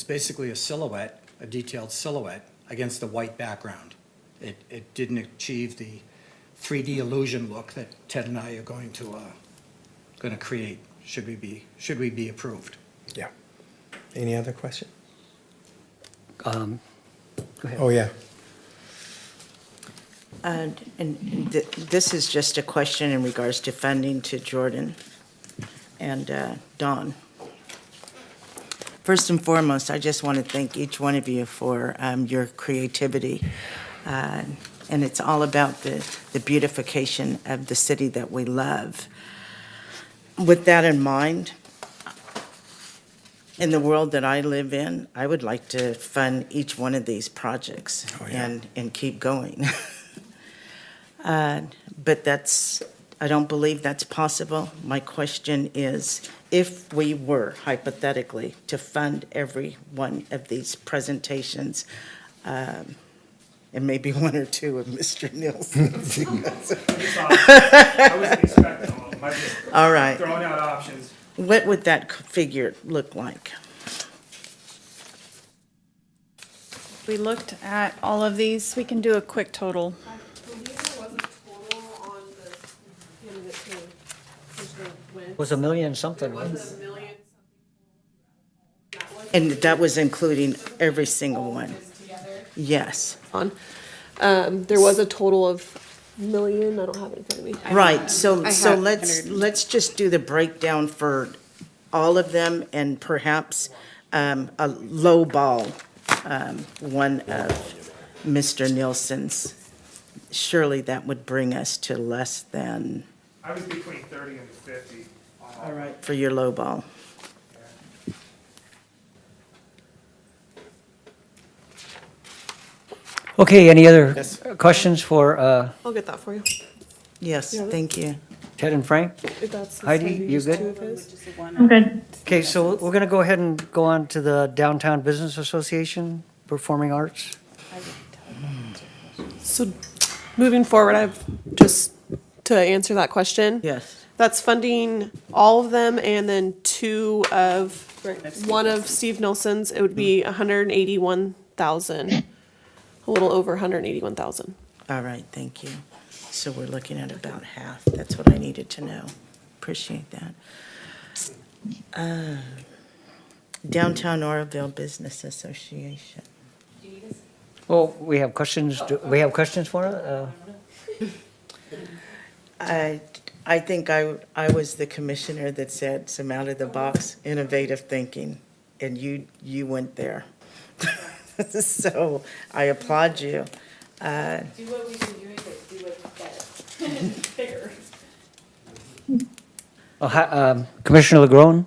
basically a silhouette, a detailed silhouette against a white background. It didn't achieve the 3D illusion look that Ted and I are going to create, should we be approved. Yeah. Any other question? Go ahead. Oh, yeah. This is just a question in regards to funding to Jordan and Dawn. First and foremost, I just want to thank each one of you for your creativity. And it's all about the beautification of the city that we love. With that in mind, in the world that I live in, I would like to fund each one of these projects and keep going. But I don't believe that's possible. My question is, if we were hypothetically to fund every one of these presentations, and maybe one or two of Mr. Nielsen's. I wasn't expecting all of them. I just All right. throwing out options. What would that figure look like? We looked at all of these. We can do a quick total. Was a million something. And that was including every single one? Yes. There was a total of million, I don't have it in front of me. Right, so let's just do the breakdown for all of them and perhaps a low ball, one of Mr. Nielsen's. Surely that would bring us to less than, I was between 30 and 50. all right, for your low ball. Okay, any other questions for I'll get that for you. Yes, thank you. Ted and Frank? If that's Heidi, fine to you use good? two of his. I'm good. Okay, so we're going to go ahead and go on to the Downtown Business Association, Performing Arts. So moving forward, I've just to answer that question. Yes. That's funding all of them and then one of Steve Nielsen's, it would be 181,000. A little over 181,000. All right, thank you. So we're looking at about half. That's what I needed to know. Appreciate that. Downtown Oroville Business Association. Well, we have questions. Do we have questions for it? I think I was the commissioner that said some out-of-the-box innovative thinking, and you went there. So I applaud you. Do what we've been doing, but do it better. Bigger. Commissioner LeGrone?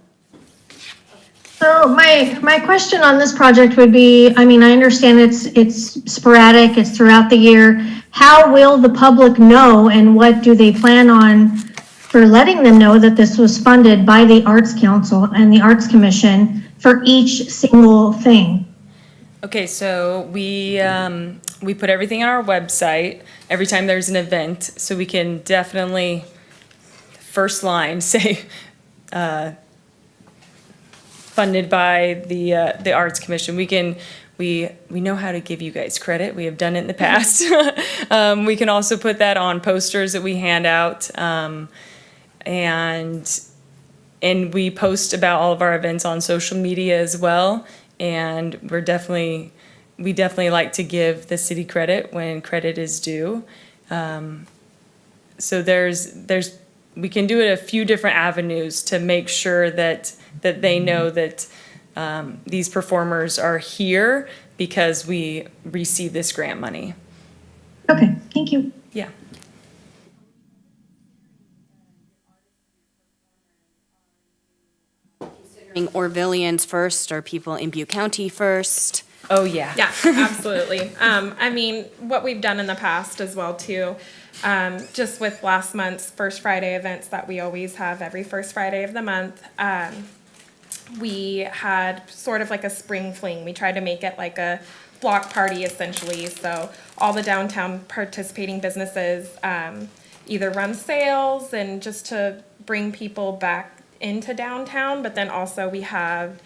So my question on this project would be, I mean, I understand it's sporadic, it's throughout the year. How will the public know and what do they plan on for letting them know that this was funded by the Arts Council and the Arts Commission for each single thing? Okay, so we put everything on our website every time there's an event, so we can definitely, first line, say, funded by the Arts Commission. We know how to give you guys credit. We have done it in the past. We can also put that on posters that we hand out, and we post about all of our events on social media as well. And we definitely like to give the city credit when credit is due. So we can do it a few different avenues to make sure that they know that these performers are here because we receive this grant money. Okay, thank you. Yeah. Orvillians first or people in Butte County first? Oh, yeah. Yeah, absolutely. I mean, what we've done in the past as well too, just with last month's First Friday events that we always have every first Friday of the month, we had sort of like a spring fling. We tried to make it like a block party essentially. So all the downtown participating businesses either run sales and just to bring people back into downtown, but then also we have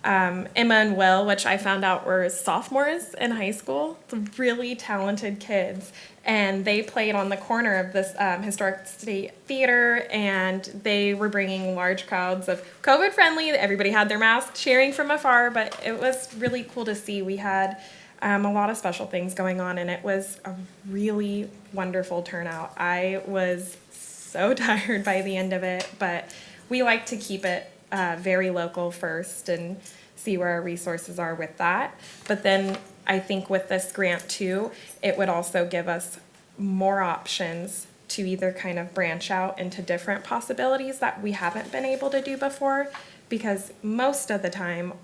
Emma and Will, which I found out were sophomores in high school, really talented kids, and they played on the corner of this historic state theater, and they were bringing large crowds of COVID friendly. Everybody had their masks, cheering from afar, but it was really cool to see. We had A lot of special things going on, and it was a really wonderful turnout. I was so tired by the end of it, but we like to keep it very local first and see where our resources are with that. But then I think with this grant too, it would also give us more options to either kind of branch out into different possibilities that we haven't been able to do before. Because most of the time,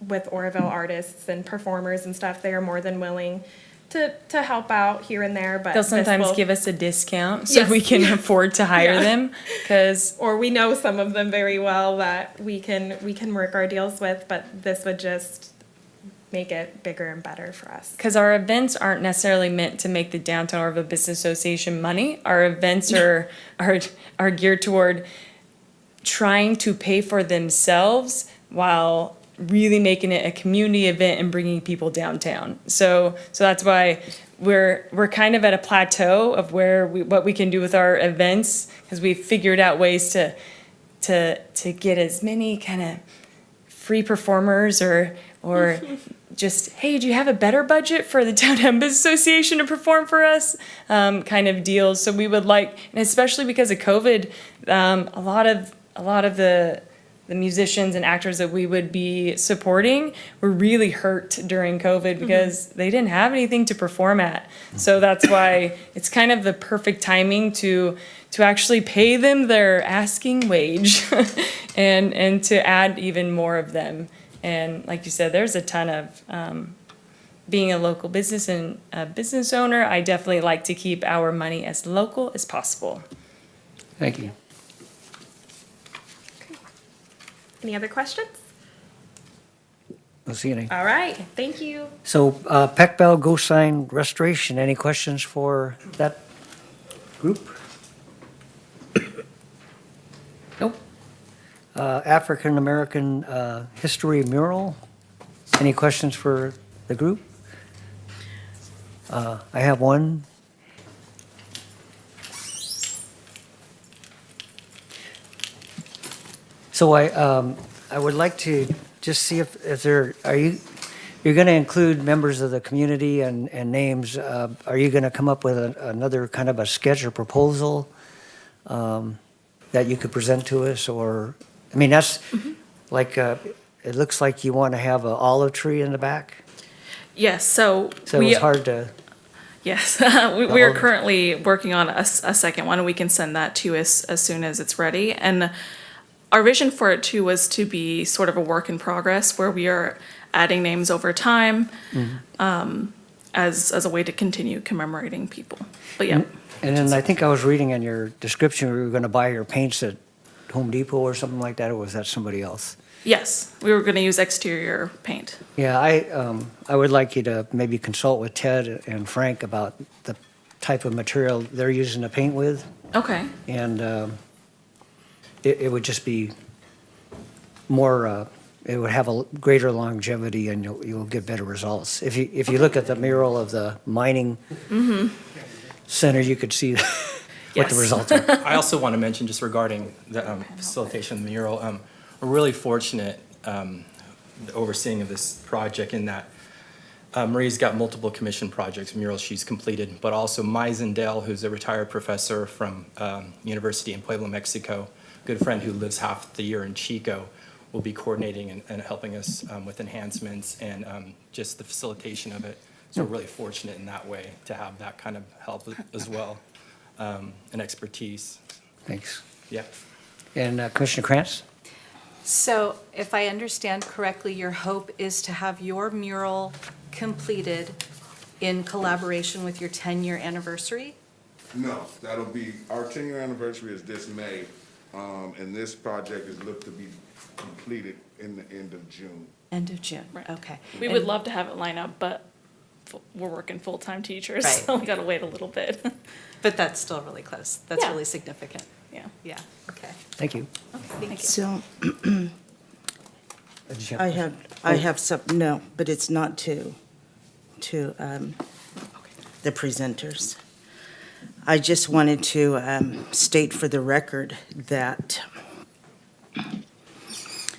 with Oroville artists and performers and stuff, they are more than willing to help out here and there, but They'll this sometimes will- give us a discount so Yes. we can afford to hire Yeah. them, because or we know some of them very well that we can work our deals with, but this would just make it bigger and better for us. Because our events aren't necessarily meant to make the Downtown Orville Business Association money. Our events are geared toward trying to pay for themselves while really making it a community event and bringing people downtown. So that's why we're kind of at a plateau of what we can do with our events, because we've figured out ways to get as many kind of free performers or just, hey, do you have a better budget for the Downtown Business Association to perform for us? Kind of deals. So we would like, and especially because of COVID, a lot of the musicians and actors that we would be supporting were really hurt during COVID because they didn't have anything to perform at. So that's why it's kind of the perfect timing to actually pay them their asking wage and to add even more of them. And like you said, there's a ton of, being a local business and a business owner, I definitely like to keep our money as local as possible. Thank you. Any other questions? Don't see any. All right, thank you. So, Peck Bell Ghost Sign Restoration, any questions for that group? Nope. African American History Mural, any questions for the group? I have one. So I would like to just see if you're going to include members of the community and names. Are you going to come up with another kind of a sketch or proposal that you could present to us? Or, I mean, that's like, it looks like you want to have an olive tree in the back. Yes, so It's hard to. Yes, we are currently working on a second one. We can send that to you as soon as it's ready. And our vision for it too was to be sort of a work in progress where we are adding names over time as a way to continue commemorating people. But yeah. And then I think I was reading in your description, we were going to buy your paints at Home Depot or something like that, or was that somebody else? Yes, we were going to use exterior paint. Yeah, I would like you to maybe consult with Ted and Frank about the type of material they're using to paint with. Okay. And it would just be more, it would have a greater longevity and you'll get better results. If you look at the mural of the mining center, you could see what the results are. I also want to mention, just regarding the facilitation of the mural, we're really fortunate the overseeing of this project in that Marie's got multiple commission projects, murals she's completed, but also Mai Zindel, who's a retired professor from University in Puebla, Mexico, good friend who lives half the year in Chico, will be coordinating and helping us with enhancements and just the facilitation of it. So we're really fortunate in that way to have that kind of help as well, and expertise. Thanks. Yeah. And Commissioner Krantz? So if I understand correctly, your hope is to have your mural completed in collaboration with your 10-year anniversary? No, that'll be, our 10-year anniversary is this May, and this project is looked to be completed in the end of June. End of June, okay. We would love to have it line up, but we're working full-time teachers, Right. so we gotta wait a little bit. But that's still really close. That's Yeah. really significant. Yeah. Yeah, okay. Thank you. Thank you. So, Did you I have have some, no, but it's not to the presenters. I just wanted to state for the record that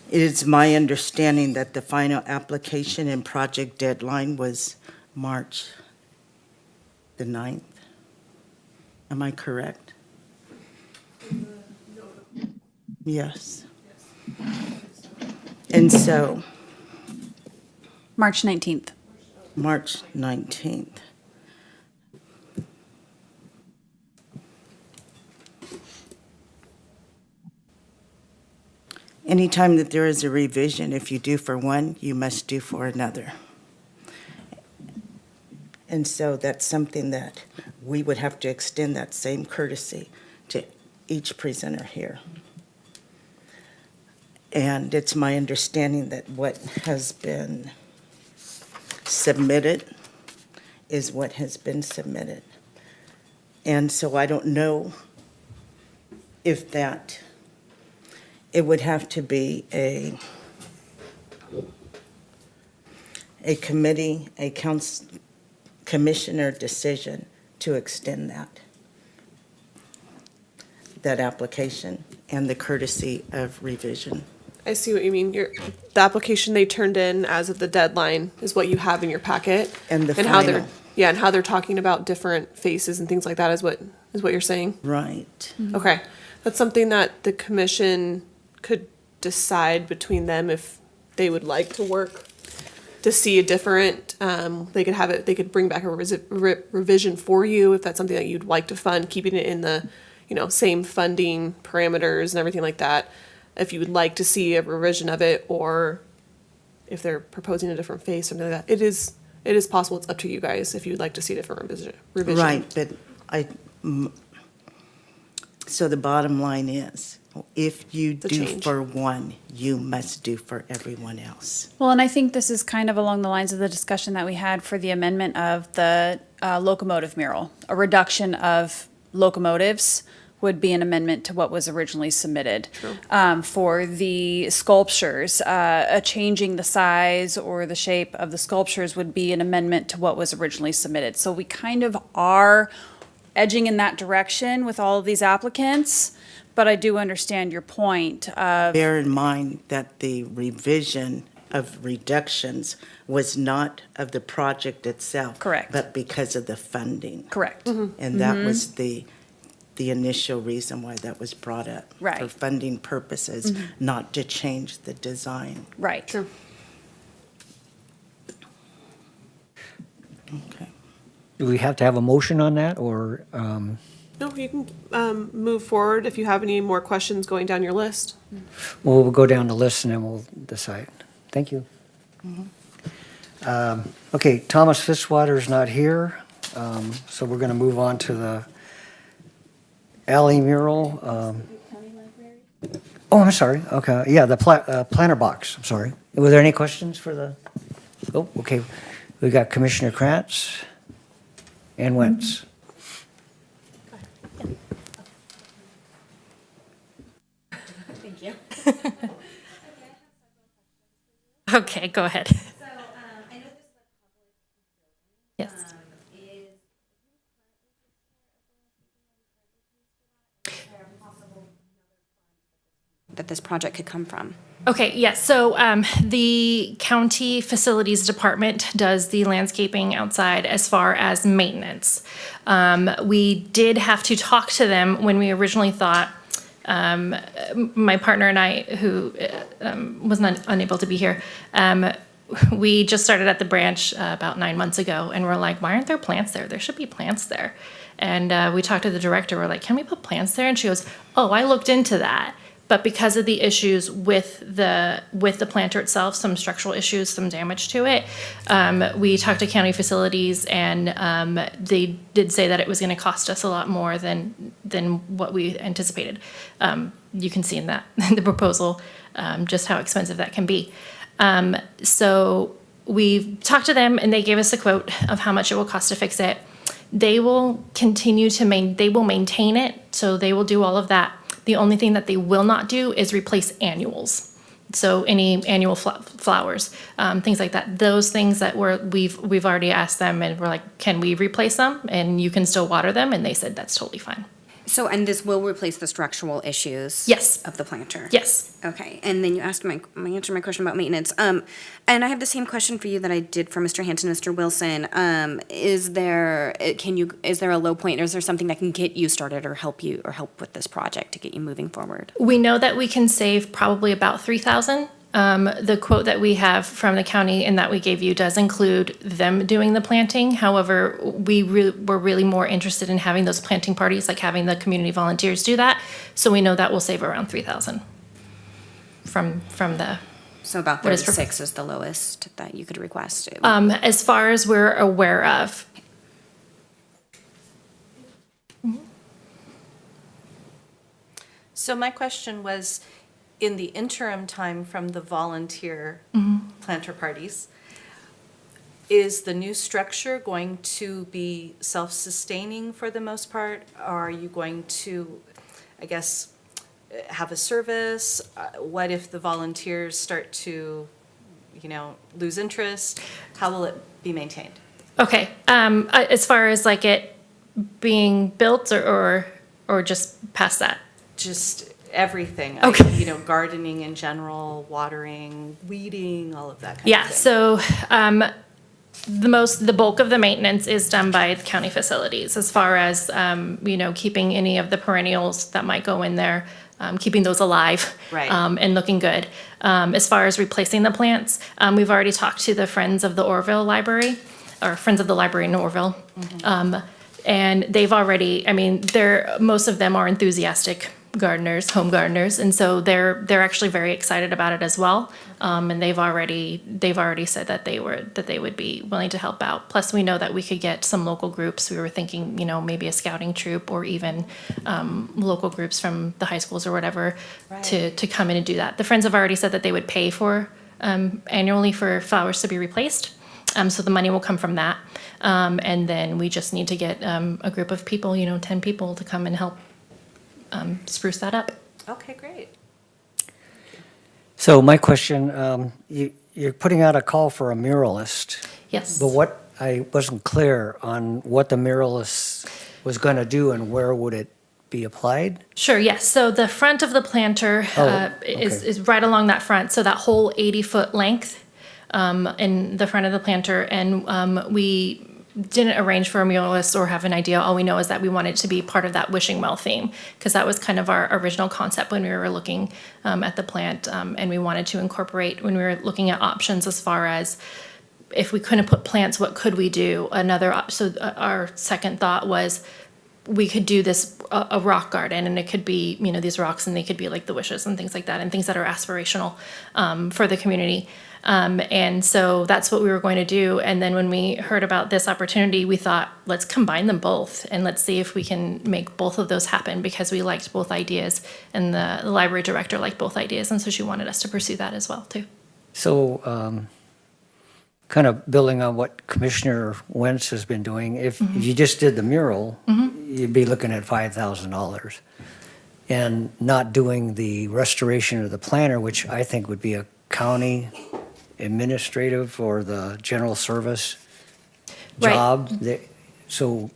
It is my understanding that the final application and project deadline was March the 9th. Am I correct? Yes. And so, March 19th. March 19th. Anytime that there is a revision, if you do for one, you must do for another. And so that's something that we would have to extend that same courtesy to each presenter here. And it's my understanding that what has been submitted is what has been submitted. And so I don't know if that, it would have to be a committee, a commissioner decision to extend that application and the courtesy of revision. I see what you mean. The application they turned in as of the deadline is what you have in your packet. And the how they're, final. yeah, and how they're talking about different faces and things like that is what you're saying? Right. Okay. That's something that the commission could decide between them if they would like to work to see a different, they could bring back a revision for you if that's something that you'd like to fund, keeping it in the, same funding parameters and everything like that. If you would like to see a revision of it, or if they're proposing a different face, something like that. It is possible. It's up to you guys if you'd like to see a different revision. Right, but so the bottom line is, if you do change. for one, you must do for everyone else. Well, and I think this is kind of along the lines of the discussion that we had for the amendment of the locomotive mural. A reduction of locomotives would be an amendment to what was originally submitted. For the sculptures, changing the size or the shape of the sculptures would be an amendment to what was originally submitted. So we kind of are edging in that direction with all of these applicants, but I do understand your point of... Bear in mind that the revision of reductions was not of the project itself. Correct. But because of the funding. Correct. And that was the initial reason why that was brought up. Right. For funding purposes, not to change the design. Right. True. Okay. Do we have to have a motion on that, or? No, you can move forward if you have any more questions going down your list. Well, we'll go down the list and then we'll decide. Thank you. Okay, Thomas Fitzwater's not here, so we're going to move on to the Aa Mural. Oh, I'm sorry. Okay, yeah, the planter box. I'm sorry. Were there any questions for the? Oh, okay. We got Commissioner Krantz and Wentz. Thank you. Okay, go ahead. Yes. That this project could come from. Okay, yes, so the county facilities department does the landscaping outside as far as maintenance. We did have to talk to them when we originally thought, my partner and I, who was unable to be here, we just started at the branch about 9 months ago, and we're like, why aren't there plants there? There should be plants there. And we talked to the director, we're like, can we put plants there? And she goes, oh, I looked into that. But because of the issues with the planter itself, some structural issues, some damage to it, we talked to county facilities, and they did say that it was going to cost us a lot more than what we anticipated. You can see in that the proposal just how expensive that can be. So we talked to them, and they gave us a quote of how much it will cost to fix it. They will continue to maintain it, so they will do all of that. The only thing that they will not do is replace annuals. So any annual flowers, things like that. Those things that we've already asked them, and we're like, can we replace them? And you can still water them. And they said, that's totally fine. So, and this will replace the structural issues? Yes. Of the planter? Yes. Okay, and then you asked answered my question about maintenance. And I have the same question for you that I did for Mr. Hanson, Mr. Wilson. Is there a low point, or is there something that can get you started or help with this project to get you moving forward? We know that we can save probably about $3,000. The quote that we have from the county and that we gave you does include them doing the planting. However, we're really more interested in having those planting parties, like having the community volunteers do that. So we know that will save around $3,000 from the. So about what is 36 is the lowest that you could request. As far as we're aware of. So my question was, in the interim time from the volunteer planter parties, is the new structure going to be self-sustaining for the most part? Or are you going to, I guess, have a service? What if the volunteers start to, lose interest? How will it be maintained? Okay, as far as like it being built or just past that? Just everything. Okay. Gardening in general, watering, weeding, all of that kind of thing. So the bulk of the maintenance is done by the county facilities, as far as keeping any of the perennials that might go in there, keeping those alive, Right. And looking good. As far as replacing the plants, we've already talked to the Friends of the Orville Library, or Friends of the Library in Orville. And they've already, most of them are enthusiastic gardeners, home gardeners, and so they're actually very excited about it as well. And they've already said that they would be willing to help out. Plus, we know that we could get some local groups. We were thinking, maybe a scouting troop or even local groups from the high schools or whatever to come in and do that. The Friends have already said that they would pay for annually for flowers to be replaced. So the money will come from that. And then we just need to get a group of people, 10 people to come and help spruce that up. Okay, great. So my question, you're putting out a call for a muralist. Yes. But I wasn't clear on what the muralist was going to do and where would it be applied? Sure, yes. So the front of the planter is right along that front. So that whole 80-foot length in the front of the planter. And we didn't arrange for a muralist or have an idea. All we know is that we wanted to be part of that wishing well theme, because that was kind of our original concept when we were looking at the plant. And we wanted to incorporate, when we were looking at options as far as if we couldn't put plants, what could we do? So our second thought was we could do this, a rock garden, and it could be, these rocks, and they could be like the wishes and things like that, and things that are aspirational for the community. And so that's what we were going to do. And then when we heard about this opportunity, we thought, let's combine them both and let's see if we can make both of those happen, because we liked both ideas and the library director liked both ideas. And so she wanted us to pursue that as well, too. So kind of building on what Commissioner Wentz has been doing, if you just did the mural, you'd be looking at $5,000. And not doing the restoration of the planter, which I think would be a county administrative or the general service Right. job. So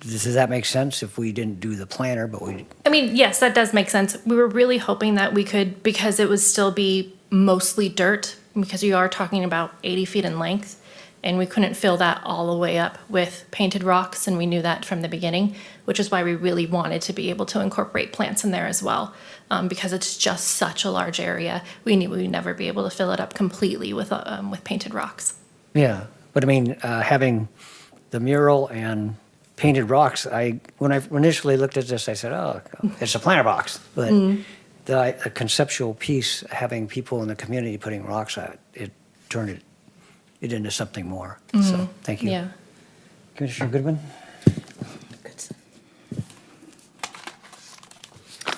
does that make sense if we didn't do the planter, but we? Yes, that does make sense. We were really hoping that we could, because it would still be mostly dirt, because you are talking about 80 feet in length, and we couldn't fill that all the way up with painted rocks, and we knew that from the beginning, which is why we really wanted to be able to incorporate plants in there as well, because it's just such a large area. We knew we would never be able to fill it up completely with painted rocks. Yeah, but having the mural and painted rocks, when I initially looked at this, I said, oh, it's a planter box. But the conceptual piece, having people in the community putting rocks on it turned it into something more. So thank you. Yeah. Commissioner Goodwin?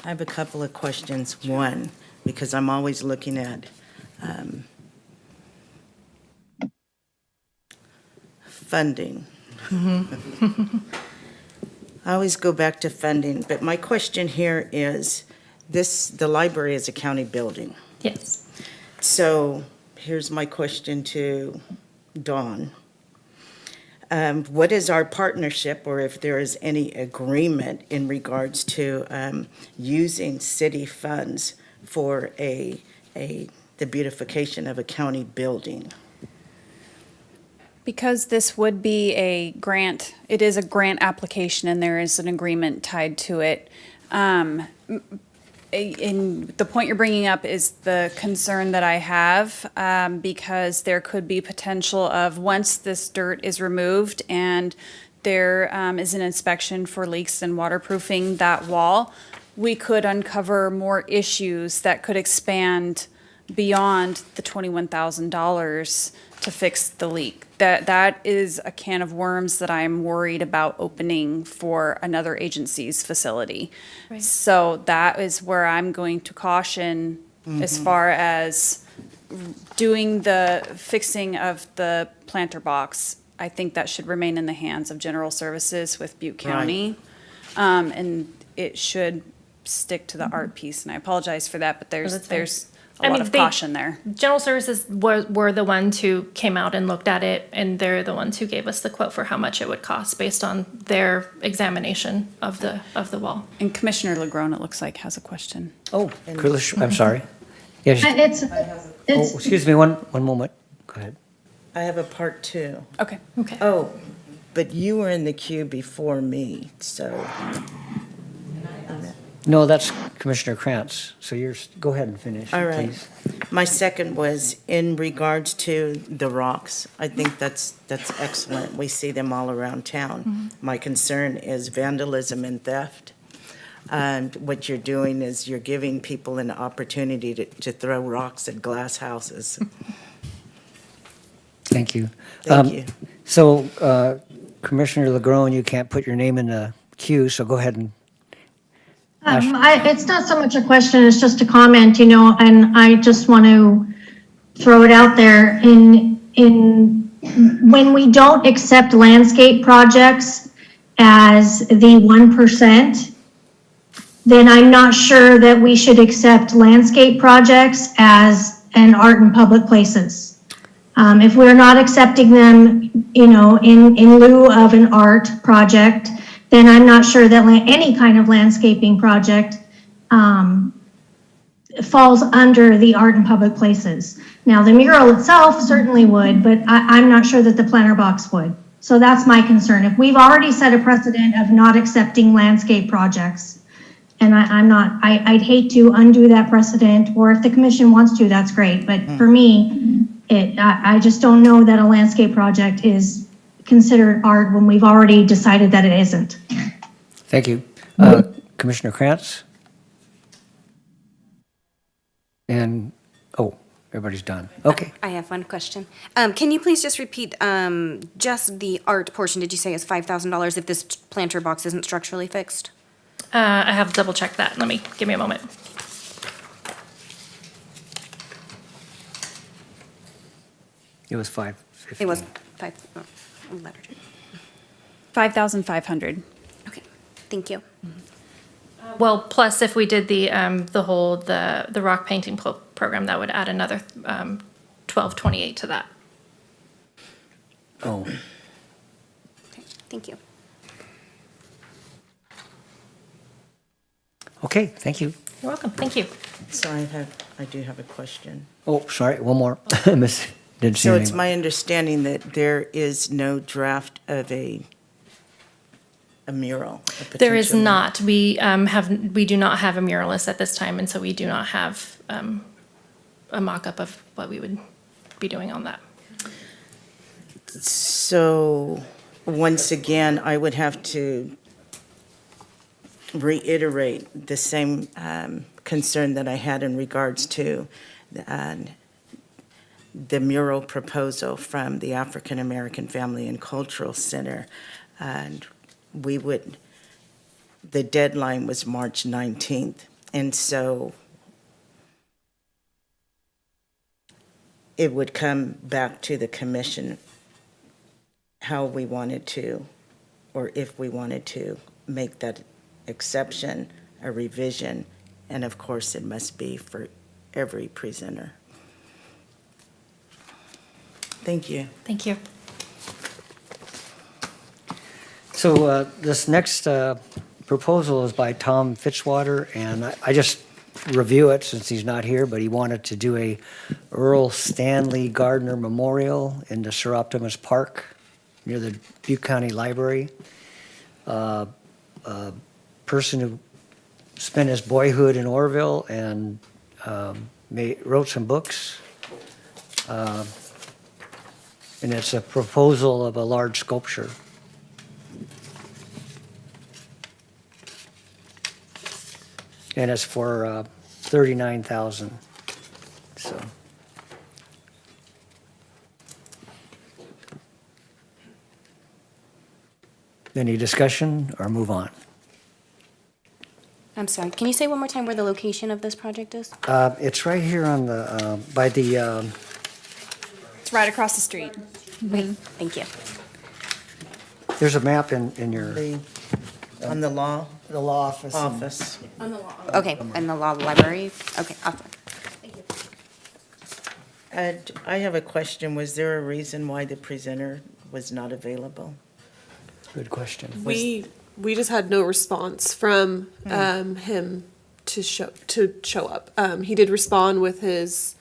I have a couple of questions. One, because I'm always looking at funding. I always go back to funding, but my question here is, the library is a county building. Yes. So here's my question to Dawn. what is our partnership, or if there is any agreement in regards to using city funds for the beautification of a county building? Because this would be a grant, it is a grant application and there is an agreement tied to it. And the point you're bringing up is the concern that I have, because there could be potential of, once this dirt is removed and there is an inspection for leaks and waterproofing that wall, we could uncover more issues that could expand beyond the $21,000 to fix the leak. That is a can of worms that I'm worried about opening for another agency's facility. Right. So that is where I'm going to caution as far as doing the fixing of the planter box. I think that should remain in the hands of General Services with Butte County. And it should stick to the art piece, and I apologize for that, but there's a lot of caution there. General Services were the ones who came out and looked at it, and they're the ones who gave us the quote for how much it would cost based on their examination of the wall. And Commissioner LeGrone, it looks like, has a question. Oh, I'm sorry. Yes. Oh, excuse me, one moment. Go ahead. I have a part two. Okay. Okay. Oh, but you were in the queue before me, so. No, that's Commissioner Krantz, so go ahead and finish, All right. please. My second was in regards to the rocks. I think that's excellent. We see them all around town. My concern is vandalism and theft. And what you're doing is you're giving people an opportunity to throw rocks at glass houses. Thank you. Thank you. So, Commissioner LeGrone, you can't put your name in the queue, so go ahead and. It's not so much a question, it's just a comment, and I just want to throw it out there. When we don't accept landscape projects as the 1%, then I'm not sure that we should accept landscape projects as an art in public places. If we're not accepting them, in lieu of an art project, then I'm not sure that any kind of landscaping project falls under the art in public places. Now, the mural itself certainly would, but I'm not sure that the planter box would. So that's my concern. If we've already set a precedent of not accepting landscape projects, and I'd hate to undo that precedent, or if the commission wants to, that's great. But for me, I just don't know that a landscape project is considered art when we've already decided that it isn't. Thank you. Commissioner Krantz? And, everybody's done. Okay. I have one question. Can you please just repeat just the art portion? Did you say is $5,000 if this planter box isn't structurally fixed? I have to double check that. Give me a moment. It was $550. It was $5,000. 5,500. Okay, thank you. Well, plus if we did the rock painting program, that would add another $1,228 to that. Oh. Okay, thank you. Okay, thank you. You're welcome. Thank you. So I do have a question. Oh, sorry, one more. Miss, didn't see So it's anyone. my understanding that there is no draft of a mural? There is not. We do not have a muralist at this time, and so we do not have a mock-up of what we would be doing on that. So, once again, I would have to reiterate the same concern that I had in regards to the mural proposal from the African American Family and Cultural Center. And the deadline was March 19th. And so it would come back to the commission how we wanted to, or if we wanted to, make that exception a revision. And of course, it must be for every presenter. Thank you. Thank you. So this next proposal is by Tom Fitzwater, and I just review it since he's not here, but he wanted to do a Earl Stanley Gardner Memorial in the Sir Optimus Park near the Butte County Library. A person who spent his boyhood in Orville and wrote some books. And it's a proposal of a large sculpture. And it's for $39,000. So. Any discussion or move on? I'm sorry, can you say one more time where the location of this project is? It's right here on the, by the, It's right across the street. Wait, thank you. there's a map in your, On the law the law office. office. Okay, and the law library? Okay, awesome. I have a question. Was there a reason why the presenter was not available? Good question. We just had no response from him to show up. He did respond with his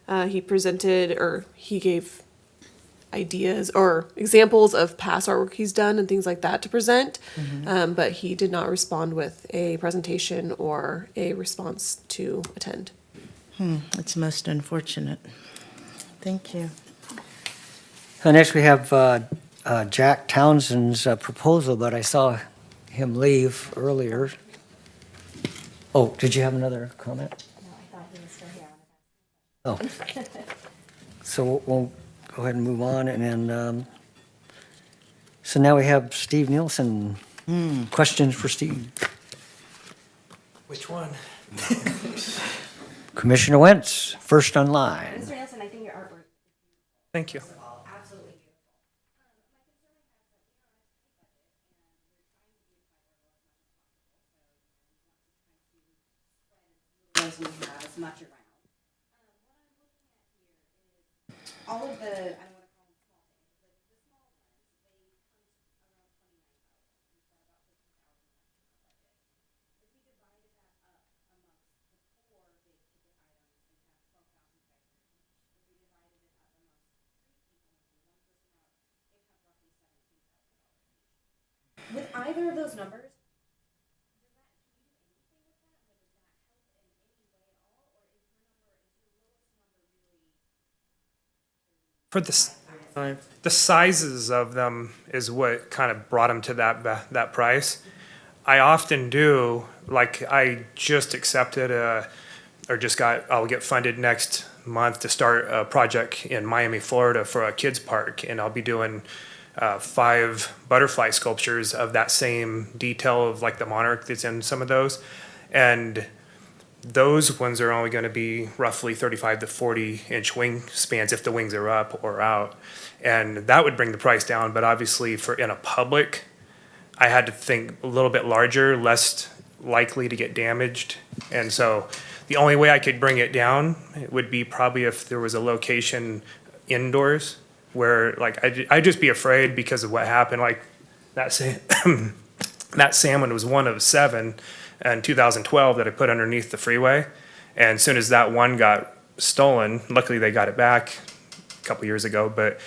he presented or he gave ideas or examples of past artwork he's done and things like that to present, but he did not respond with a presentation or a response to attend. It's most unfortunate. Thank you. Next, we have Jack Townsend's proposal, but I saw him leave earlier. Oh, did you have another comment? No, I thought he was still here. Oh. So we'll go ahead and move on, and then, so now we have Steve Nielsen. Questions for Steve? Which one? Commissioner Wentz, first on line. Mr. Nielsen, I think your artwork. Thank you. Absolutely. As we have as much around. All of the, I don't want to call them small things, but the small ones, they come to around 29,000. If we divided that up amongst the four big ticket items, we have 12,000 each. If we divided it up amongst three people, one person out, they'd have roughly $17,000 each. With either of those numbers, For the sizes of them is what kind of brought them to that price. I often do, like I just accepted I'll get funded next month to start a project in Miami, Florida for a kids park, and I'll be doing 5 butterfly sculptures of that same detail of like the monarch that's in some of those. And those ones are only going to be roughly 35 to 40 inch wingspans if the wings are up or out. And that would bring the price down, but obviously for in a public, I had to think a little bit larger, less likely to get damaged. And so the only way I could bring it down would be probably if there was a location indoors where like I'd just be afraid because of what happened. Like that salmon was one of 7 in 2012 that I put underneath the freeway. And as soon as that one got stolen, luckily they got it back a couple years ago, but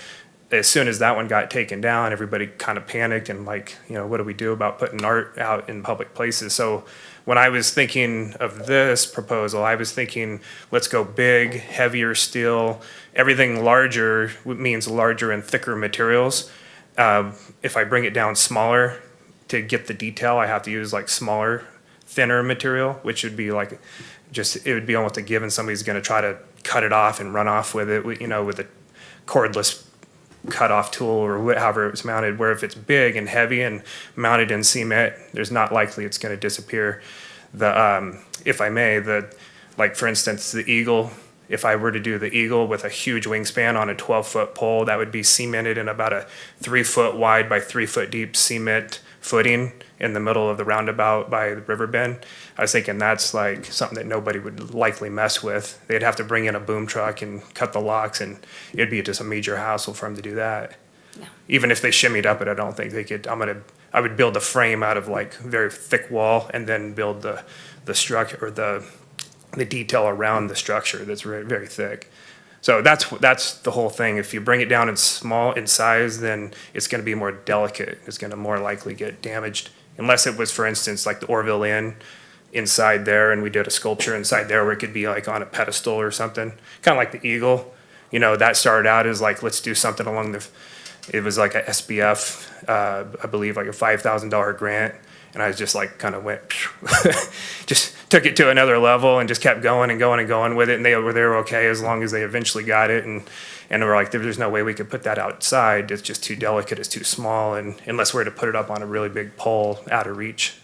as soon as that one got taken down, everybody kind of panicked and like, what do we do about putting art out in public places? So when I was thinking of this proposal, I was thinking, let's go big, heavier steel. Everything larger means larger and thicker materials. If I bring it down smaller to get the detail, I have to use like smaller, thinner material, which would be like it would be almost a given somebody's going to try to cut it off and run off with it, with a cordless cut-off tool or however it's mounted, where if it's big and heavy and mounted in cement, there's not likely it's going to disappear. If I may, like for instance, the eagle, if I were to do the eagle with a huge wingspan on a 12-foot pole, that would be cemented in about a 3-foot wide by 3-foot deep cement footing in the middle of the roundabout by the river bend. I was thinking that's like something that nobody would likely mess with. They'd have to bring in a boom truck and cut the locks, and it'd be just a major hassle for them to do that. Yeah. Even if they shimmied up it, I don't think they could. I'm gonna I would build a frame out of like very thick wall and then build the structure or the detail around the structure that's very, very thick. So that's the whole thing. If you bring it down in small in size, then it's going to be more delicate. It's going to more likely get damaged, unless it was, for instance, like the Orville Inn inside there, and we did a sculpture inside there where it could be like on a pedestal or something, kind of like the Eagle. You know, that started out as like, let's do something along the. It was like a SBF, I believe, like a $5,000 grant. And I was just like, kind of went, just took it to another level and just kept going and going and going with it. And they were okay as long as they eventually got it. And we're like, there's no way we could put that outside. It's just too delicate. It's too small. And unless we were to put it up on a really big pole out of reach.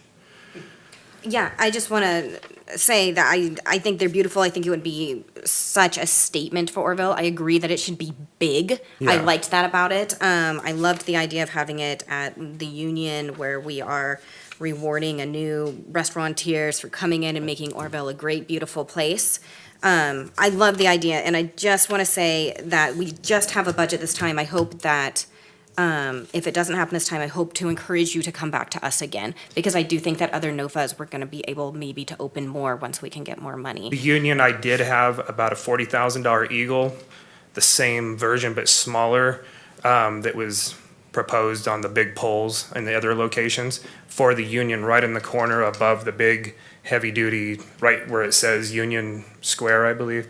Yeah, I just want to say that I think they're beautiful. I think it would be such a statement for Orville. I agree that it should be big. Yeah. I liked that about it. I loved the idea of having it at the Union, where we are rewarding a new restaurateurs for coming in and making Orville a great, beautiful place. I love the idea, and I just want to say that we just have a budget this time. I hope that if it doesn't happen this time, I hope to encourage you to come back to us again, because I do think that other NOFAs we're going to be able maybe to open more once we can get more money. The Union, I did have about a $40,000 Eagle, the same version but smaller, that was proposed on the big poles in the other locations for the Union, right in the corner above the big heavy duty, right where it says Union Square, I believe,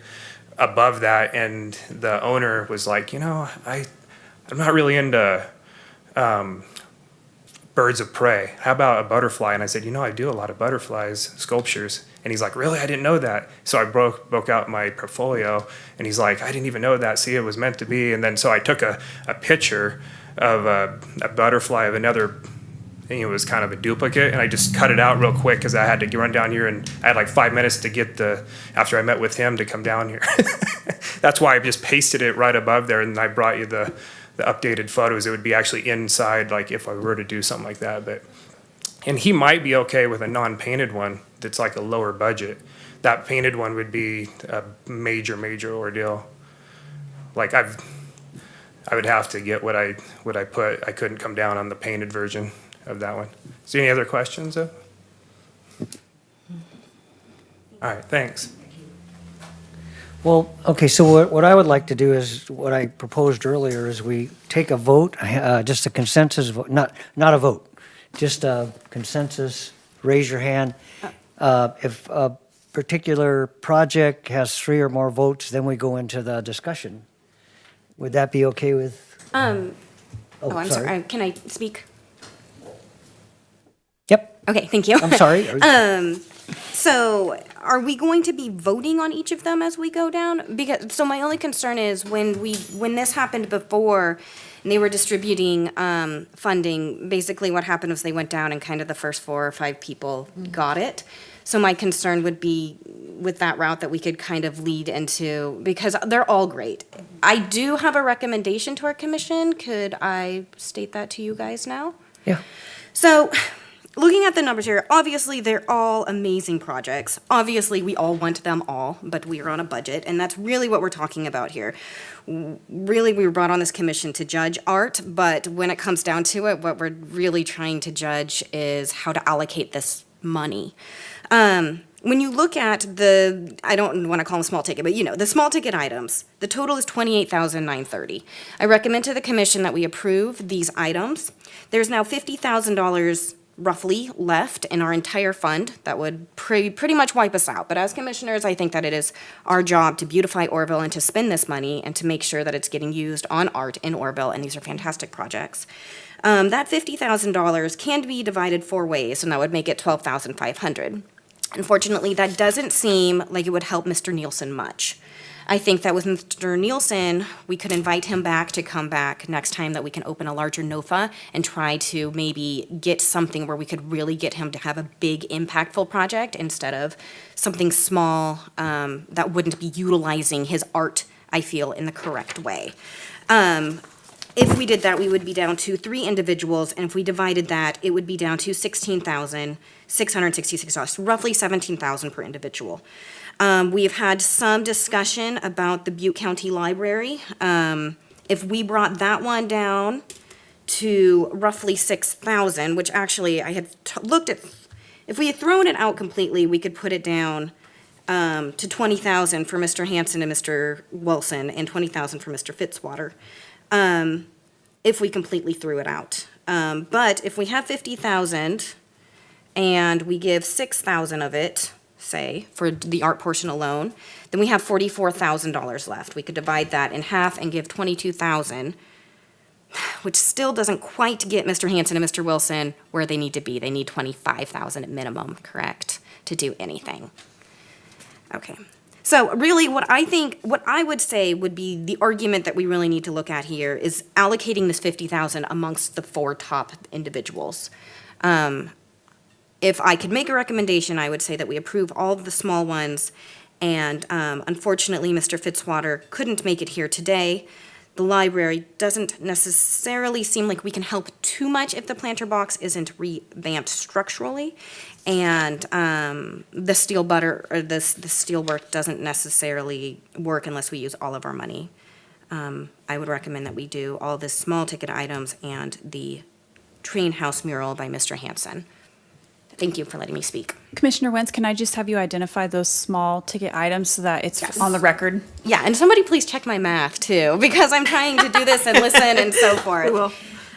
above that. And the owner was like, you know, I'm not really into birds of prey. How about a butterfly? And I said, you know, I do a lot of butterflies, sculptures. And he's like, really? I didn't know that. So I broke out my portfolio, and he's like, I didn't even know that. See, it was meant to be. And then so I took a picture of a butterfly of another, and it was kind of a duplicate, and I just cut it out real quick because I had to run down here, and I had like 5 minutes to get after I met with him to come down here. That's why I just pasted it right above there, and I brought you the updated photos. It would be actually inside, like if I were to do something like that. And he might be okay with a non-painted one that's like a lower budget. That painted one would be a major, major ordeal. Like I would have to get what I put. I couldn't come down on the painted version of that one. Is there any other questions though? All right, thanks. Well, okay, so what I would like to do is, what I proposed earlier is we take a vote, just a consensus vote, not a vote, just a consensus, raise your hand. If a particular project has 3 or more votes, then we go into the discussion. Would that be okay with? I'm sorry. Can I speak? Yep. Okay, thank you. I'm sorry. So are we going to be voting on each of them as we go down? So my only concern is when this happened before and they were distributing funding, basically what happened was they went down and kind of the first 4 or 5 people got it. So my concern would be with that route that we could kind of lead into, because they're all great. I do have a recommendation to our commission. Could I state that to you guys now? Yeah. So, looking at the numbers here, obviously they're all amazing projects. Obviously, we all want them all, but we are on a budget, and that's really what we're talking about here. Really, we were brought on this commission to judge art, but when it comes down to it, what we're really trying to judge is how to allocate this money. When you look at I don't want to call them small ticket, but the small ticket items, the total is $28,930. I recommend to the commission that we approve these items. There's now $50,000 roughly left in our entire fund that would pretty much wipe us out. But as commissioners, I think that it is our job to beautify Orville and to spend this money and to make sure that it's getting used on art in Orville, and these are fantastic projects. That $50,000 can be divided 4 ways, and that would make it $12,500. Unfortunately, that doesn't seem like it would help Mr. Nielsen much. I think that with Mr. Nielsen, we could invite him back to come back next time that we can open a larger NOFA and try to maybe get something where we could really get him to have a big, impactful project instead of something small that wouldn't be utilizing his art, I feel, in the correct way. If we did that, we would be down to 3 individuals, and if we divided that, it would be down to $16,666, roughly $17,000 per individual. We've had some discussion about the Butte County Library. If we brought that one down to roughly 6,000, which actually I had looked at. If we had thrown it out completely, we could put it down to 20,000 for Mr. Hansen and Mr. Wilson, and 20,000 for Mr. Fitzwater, if we completely threw it out. But if we have 50,000 and we give 6,000 of it, say, for the art portion alone, then we have $44,000 left. We could divide that in half and give 22,000, which still doesn't quite get Mr. Hansen and Mr. Wilson where they need to be. They need 25,000 at minimum, correct, to do anything. Okay. So really what I would say would be the argument that we really need to look at here is allocating this 50,000 amongst the 4 top individuals. If I could make a recommendation, I would say that we approve all of the small ones, and unfortunately, Mr. Fitzwater couldn't make it here today. The library doesn't necessarily seem like we can help too much if the planter box isn't revamped structurally, and the steel work doesn't necessarily work unless we use all of our money. I would recommend that we do all the small ticket items and the train house mural by Mr. Hansen. Thank you for letting me speak. Commissioner Wentz, can I just have you identify those small ticket items so that it's on the record? Yeah, and somebody please check my math too, because I'm trying to do this and listen and so forth. will.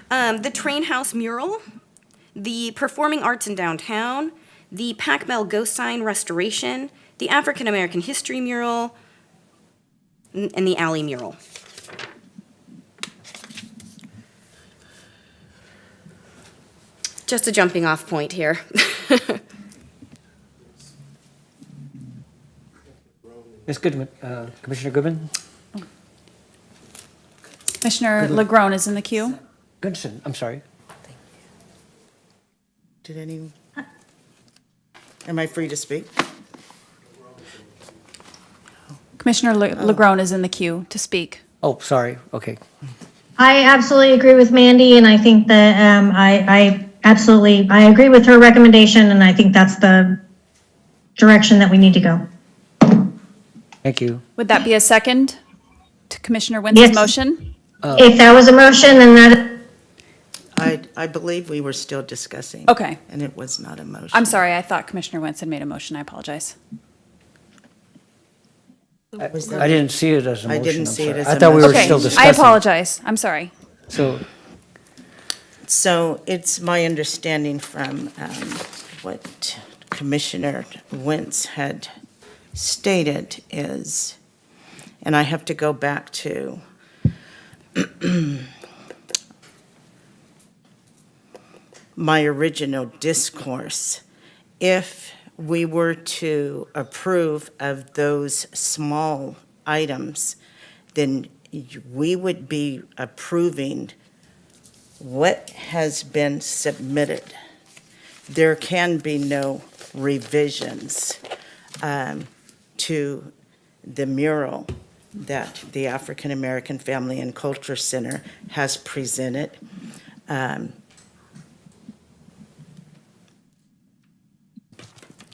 The train house mural, the performing arts in downtown, the Pac-Bell ghost sign restoration, the African American history mural, and the alley mural. Just a jumping off point here. Ms. Goodman, Commissioner Goodman? Commissioner Legrone is in the queue. Goodson, I'm sorry. Did anyone? Am I free to speak? Commissioner Legrone is in the queue to speak. Oh, sorry, okay. I absolutely agree with Mandy, and I think that I agree with her recommendation, and I think that's the direction that we need to go. Thank you. Would that be a second to Commissioner Wentz's Yes. motion? If that was a motion, then that, I believe we were still discussing. Okay. And it was not a motion. I'm sorry, I thought Commissioner Wentz had made a motion. I apologize. I didn't see it as a motion. I didn't I'm see it sorry. as I a thought we were motion. still Okay, discussing. I apologize. I'm sorry. So it's my understanding from what Commissioner Wentz had stated is, and I have to go back to my original discourse. If we were to approve of those small items, then we would be approving what has been submitted. There can be no revisions to the mural that the African American Family and Culture Center has presented. In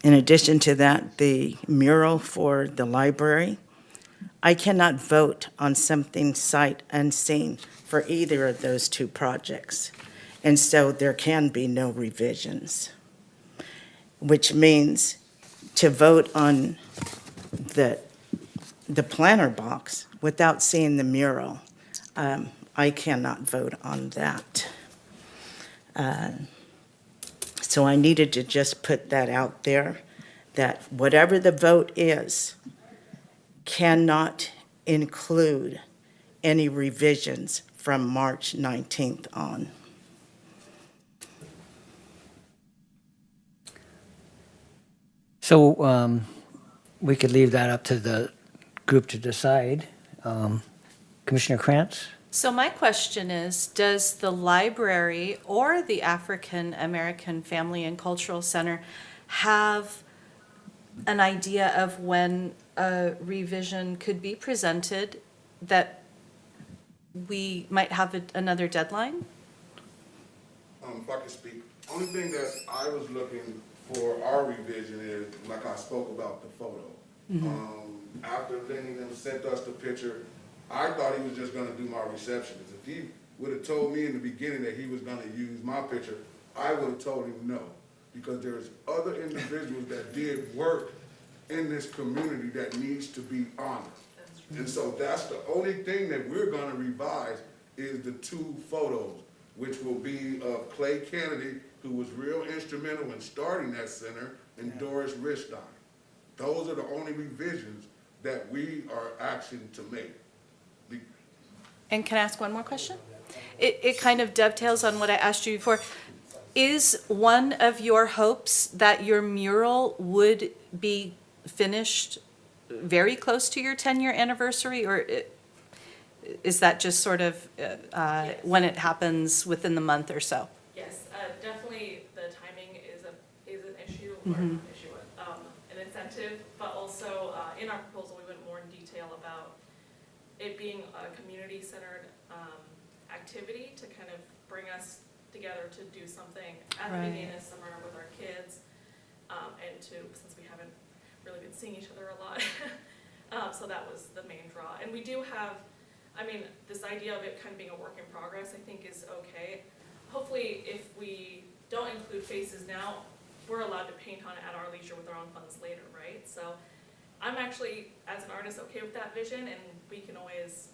addition to that, the mural for the library, I cannot vote on something sight unseen for either of those 2 projects. And so there can be no revisions, which means to vote on the planter box without seeing the mural, I cannot vote on that. So I needed to just put that out there, that whatever the vote is, cannot include any revisions from March 19th on. So we could leave that up to the group to decide. Commissioner Krantz? So my question is, does the library or the African American Family and Cultural Center have an idea of when a revision could be presented, that we might have another deadline? If I could speak, only thing that I was looking for our revision is, like I spoke about the photo. After Lenny them sent us the picture, I thought he was just gonna do my reception. If he would have told me in the beginning that he was gonna use my picture, I would have told him no. Because there's other individuals that did work in this community that needs to be honored. And so that's the only thing that we're gonna revise is the 2 photos, which will be of Clay Kennedy, who was real instrumental in starting that center, and Doris Richstein. Those are the only revisions that we are asking to make. And can I ask one more question? It kind of dovetails on what I asked you before. Is one of your hopes that your mural would be finished very close to your 10-year anniversary, or is that just sort of when it happens within the month or so? Yes, definitely the timing is an issue, or an issue, an incentive, but also in our proposal, we went more in detail about it being a community-centered activity to kind of bring us together to do something at the beginning of summer with our kids, and since we haven't really been seeing each other a lot, so that was the main draw. And we do have, I mean, this idea of it kind of being a work in progress, I think is okay. Hopefully, if we don't include faces now, we're allowed to paint on it at our leisure with our own funds later, right? So I'm actually, as an artist, okay with that vision, and we can always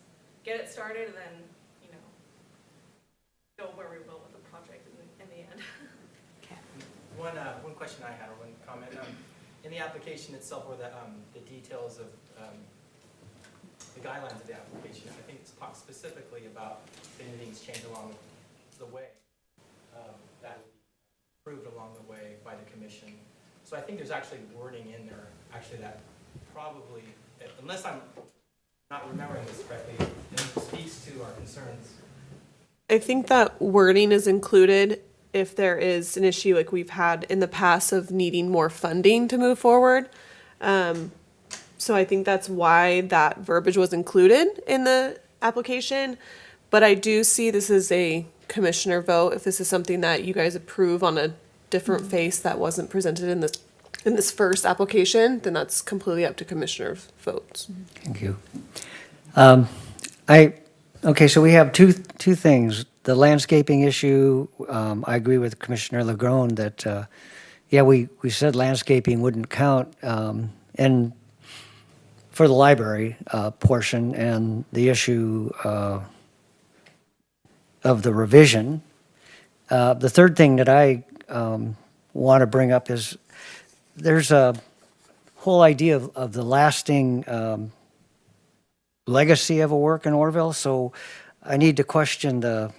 get it started and then, you know, go where we will with the project in the end. One question I had, or one comment. In the application itself, or the details of the guidelines of the application, I think it's talked specifically about if anything's changed along the way, that will be approved along the way by the commission. So I think there's actually wording in there, actually, that probably, unless I'm not remembering this correctly, it speaks to our concerns. I think that wording is included if there is an issue like we've had in the past of needing more funding to move forward. So I think that's why that verbiage was included in the application. But I do see this as a commissioner vote. If this is something that you guys approve on a different face that wasn't presented in this first application, then that's completely up to commissioner votes. Thank you. Okay, so we have two things. The landscaping issue, I agree with Commissioner Legron that, yeah, we said landscaping wouldn't count, and for the library portion, and the issue of the revision. The third thing that I want to bring up is there's a whole idea of the lasting legacy of a work in Orville, so I need to question the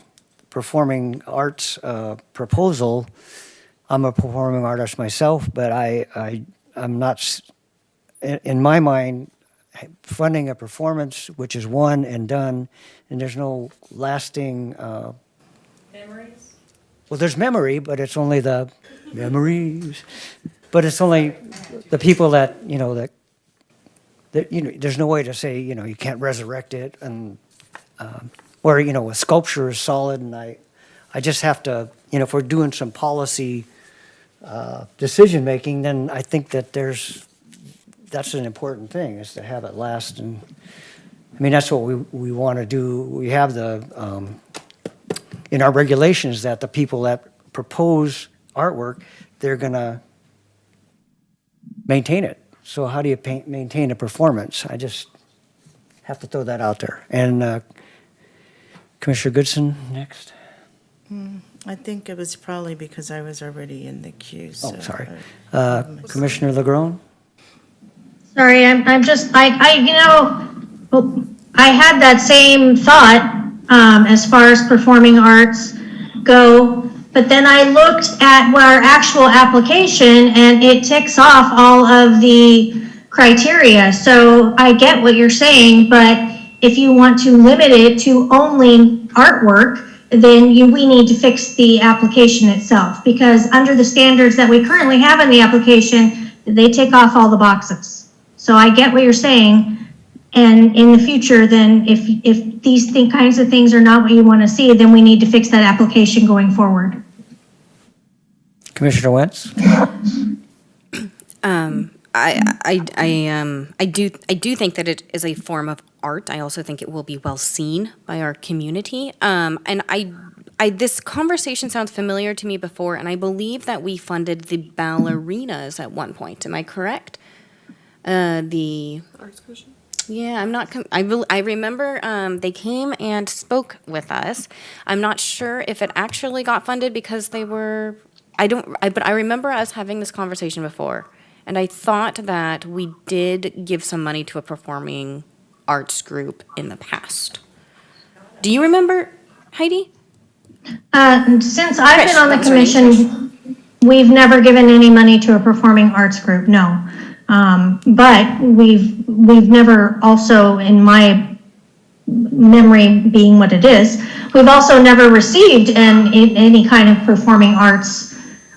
performing arts proposal. I'm a performing artist myself, but I'm not, in my mind, funding a performance which is one and done, and there's no lasting... Memories? Well, there's memory, but it's only the memories. But it's only the people that, you know, that you know, there's no way to say, you know, you can't resurrect it, and or, you know, a sculpture is solid, and I just have to, you know, if we're doing some policy decision making, then I think that that's an important thing, is to have it last. And I mean, that's what we want to do. We have the in our regulations that the people that propose artwork, they're going to maintain it. So how do you maintain a performance? I just have to throw that out there. And Commissioner Goodson, next. I think it was probably because I was already in the queue. So Sorry. Commissioner Legron? Sorry, I'm just, you know, I had that same thought as far as performing arts go, but then I looked at our actual application and it ticks off all of the criteria. So I get what you're saying, but if you want to limit it to only artwork, then we need to fix the application itself, because under the standards that we currently have in the application, they tick off all the boxes. So I get what you're saying, and in the future, then if these kinds of things are not what you want to see, then we need to fix that application going forward. Commissioner Wentz? I do think that it is a form of art. I also think it will be well seen by our community. And this conversation sounds familiar to me before, and I believe that we funded the ballerinas at one point. Am I correct? The Arts Commission? Yeah, I'm not. I remember they came and spoke with us. I'm not sure if it actually got funded because they were. But I remember us having this conversation before, and I thought that we did give some money to a performing arts group in the past. Do you remember, Heidi? Since I've been on the I'm sorry, commission, we've never given any money to a performing arts group, no. But we've never also, in my memory being what it is, we've also never received any kind of performing arts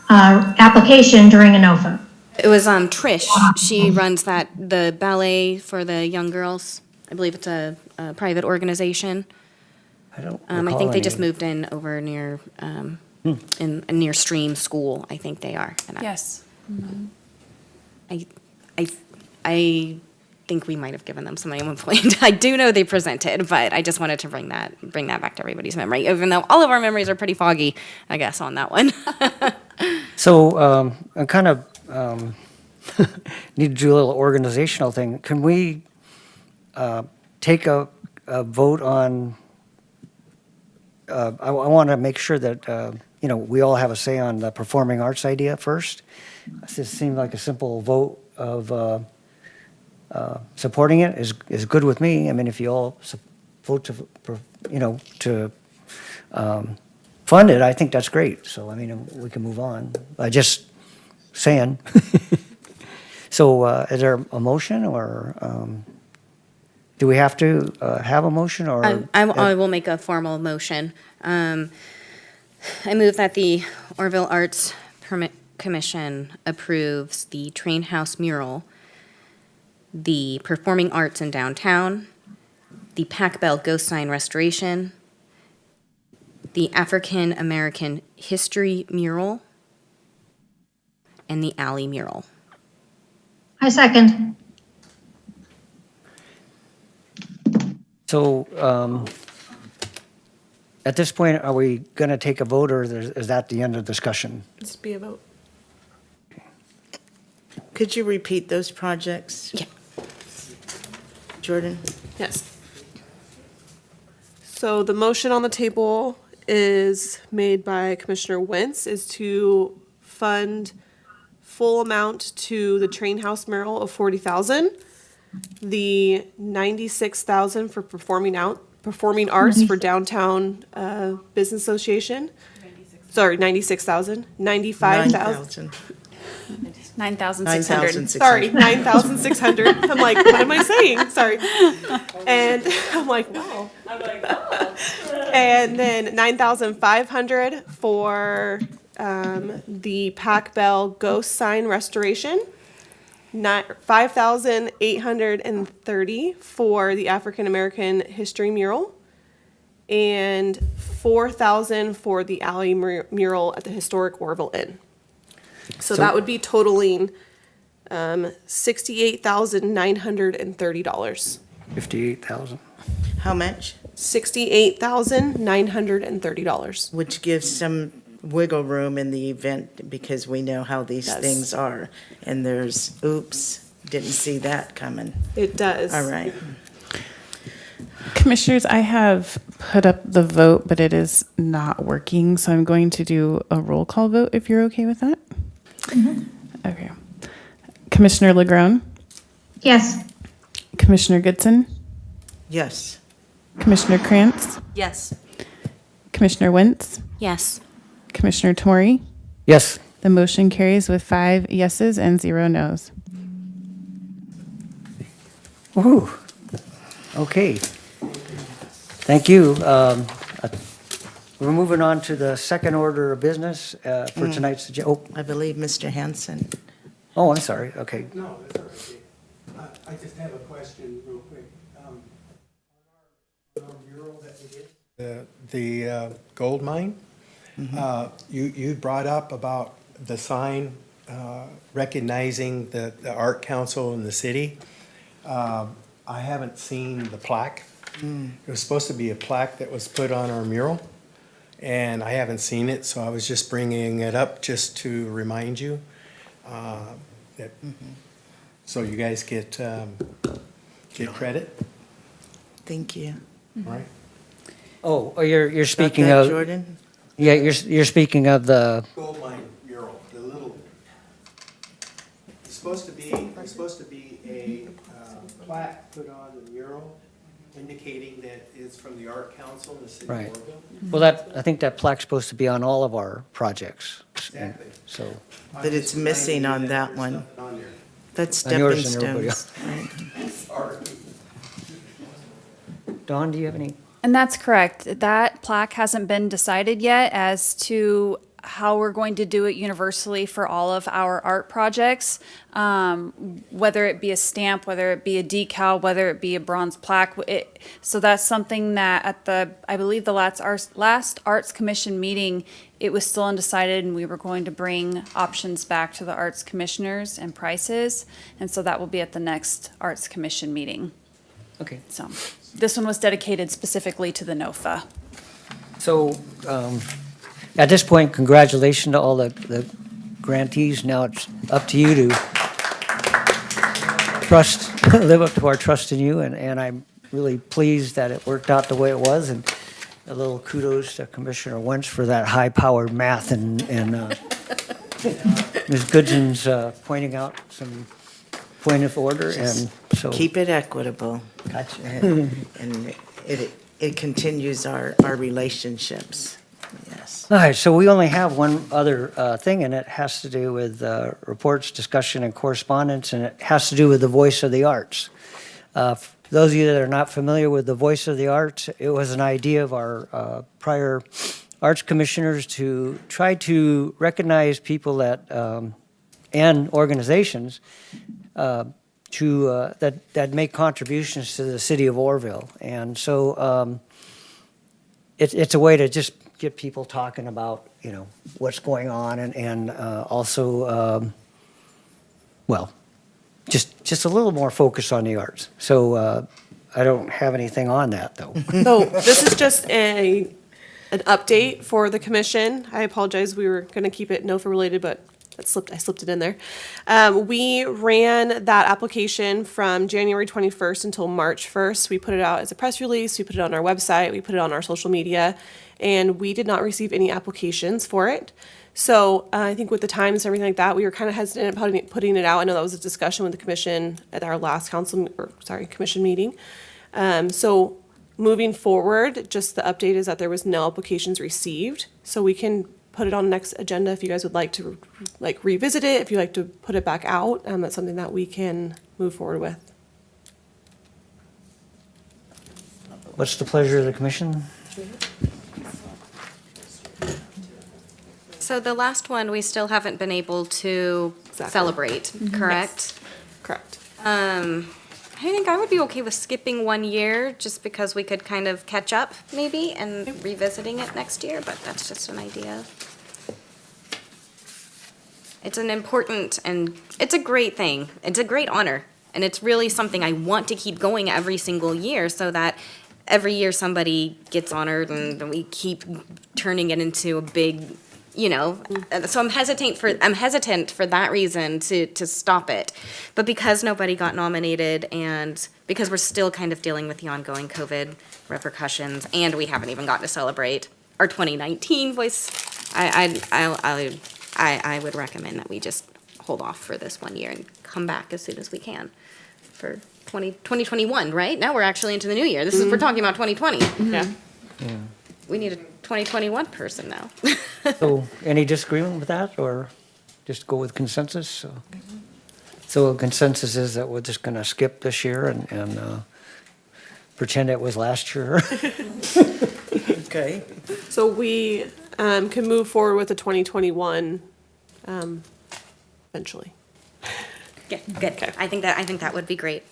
application during a NOFA. It was Trish. She runs the ballet for the young girls. I believe it's a private organization. I don't I recall think they any. just moved in over near in near Stream School. I think they are. And Yes. I think we might have given them some money at one point. I do know they presented, but I just wanted to bring that back to everybody's memory, even though all of our memories are pretty foggy, I guess, on that one. So I kind of need to do a little organizational thing. Can we take a vote on, I want to make sure that, we all have a say on the performing arts idea first. This seemed like a simple vote of supporting it is good with me. I mean, if you all vote to fund it, I think that's great. So, I mean, we can move on. Just saying. So, is there a motion, or do we have to have a motion, or? I will make a formal motion. I move that the Orville Arts Commission approves the Train House Mural, the Performing Arts in Downtown, the Pac Bell Ghost Sign Restoration, the African American History Mural, and the Alley Mural. I second. So, at this point, are we going to take a vote, or is that the end of discussion? Just be a vote. Could you repeat those projects? Yeah. Jordan? Yes. So the motion on the table is made by Commissioner Wentz, is to fund full amount to the Train House Mural of $40,000, the $96,000 for performing arts for Downtown Business Association. Sorry, $96,000, $95,000. 9,600. Sorry, 9,600. I'm like, what am I saying? Sorry. And I'm like, wow. And then 9,500 for the Pac Bell Ghost Sign Restoration. 5,830 for the African American History Mural. And 4,000 for the Alley Mural at the historic Orville Inn. So that would be totaling $68,930. 58,000. How much? $68,930. Which gives some wiggle room in the event, because we know how these Yes. things are. And there's, oops, didn't see that coming. It does. All right. Commissioners, I have put up the vote, but it is not working, so I'm going to do a roll call vote if you're okay with that. Okay. Commissioner Legrone, Yes. Commissioner Goodson, Yes. Commissioner Krantz, Yes. Commissioner Wentz, Yes. Commissioner Torrey. Yes. The motion carries with 5 yeses and 0 nos. Woo. Okay. Thank you. We're moving on to the second order of business for tonight's agenda. Oh, I believe Mr. Hanson. oh, I'm sorry. Okay. No, that's all right. I just have a question real quick. On our mural that we did, The gold mine, you brought up about the sign recognizing the Art Council in the city. I haven't seen the plaque. It was supposed to be a plaque that was put on our mural, and I haven't seen it, so I was just bringing it up just to remind you. That, so you guys get credit, Thank you. all right? Oh, you're speaking that, of. Jordan? Yeah, you're speaking of the, Gold mine mural, the little, it's supposed to be a plaque put on the mural indicating that it's from the Art Council in the city of right. Orville. Well, I think that plaque's supposed to be on all of our projects. Exactly. So. But it's missing on that one. That's On stepping yours and everybody stones. else. Dawn, do you have any? And that's correct. That plaque hasn't been decided yet as to how we're going to do it universally for all of our art projects. Whether it be a stamp, whether it be a decal, whether it be a bronze plaque. So that's something that at I believe the last Arts Commission meeting, it was still undecided, and we were going to bring options back to the Arts Commissioners and prices. And so that will be at the next Arts Commission meeting. Okay. So this one was dedicated specifically to the NOFA. So, at this point, congratulations to all the grantees. Now it's up to you to live up to our trust in you, and I'm really pleased that it worked out the way it was, and a little kudos to Commissioner Wentz for that high-powered math, and Ms. Goodson's pointing out some point of order, and so. Keep it equitable. Gotcha. And it continues our relationships. Yes. All right, so we only have one other thing, and it has to do with reports, discussion, and correspondence, and it has to do with the Voice of the Arts. For those of you that are not familiar with the Voice of the Arts, it was an idea of our prior arts commissioners to try to recognize people that and organizations that make contributions to the city of Orville, and so it's a way to just get people talking about, what's going on, and also, just a little more focus on the arts. So I don't have anything on that, though. So this is just an update for the commission. I apologize, we were going to keep it NOFA related, but I slipped it in there. We ran that application from January 21st until March 1st. We put it out as a press release, we put it on our website, we put it on our social media, and we did not receive any applications for it. So I think with the times and everything like that, we were kind of hesitant about putting it out. I know that was a discussion with the commission at our last commission meeting. So moving forward, just the update is that there was no applications received. So we can put it on the next agenda if you guys would like to revisit it, if you'd like to put it back out. That's something that we can move forward with. What's the pleasure of the commission? So the last one, we still haven't been able to celebrate, correct? Correct. I think I would be okay with skipping 1 year, just because we could kind of catch up, maybe, and revisiting it next year, but that's just an idea. It's an important, and it's a great thing. It's a great honor, and it's really something I want to keep going every single year, so that every year somebody gets honored, and we keep turning it into a big, so I'm hesitant for that reason to stop it. But because nobody got nominated, and because we're still kind of dealing with the ongoing COVID repercussions, and we haven't even gotten to celebrate our 2019 voice, I would recommend that we just hold off for this 1 year and come back as soon as we can for 2021, right? Now we're actually into the new year. We're talking about 2020. Yeah. We need a 2021 person now. So any disagreement with that, or just go with consensus? So consensus is that we're just going to skip this year and pretend it was last year. Okay. So we can move forward with the 2021 eventually. Yeah, good. I think that would be great.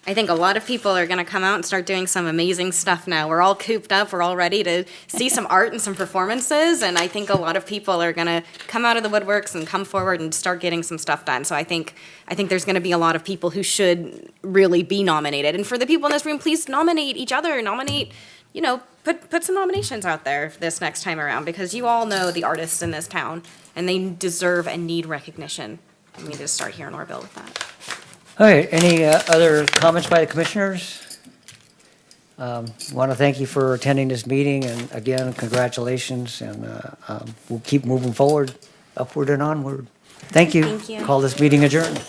I think a lot of people are going to come out and start doing some amazing stuff now. We're all cooped up. We're all ready to see some art and some performances. And I think a lot of people are going to come out of the woodworks and come forward and start getting some stuff done. So I think there's going to be a lot of people who should really be nominated. And for the people in this room, please nominate each other. Nominate, put some nominations out there this next time around, because you all know the artists in this town and they deserve and need recognition. And we need to start here in Orville with that. All right, any other comments by the commissioners? Want to thank you for attending this meeting, and again, congratulations, and we'll keep moving forward, upward and onward. Thank you. Thank you. Call this meeting adjourned.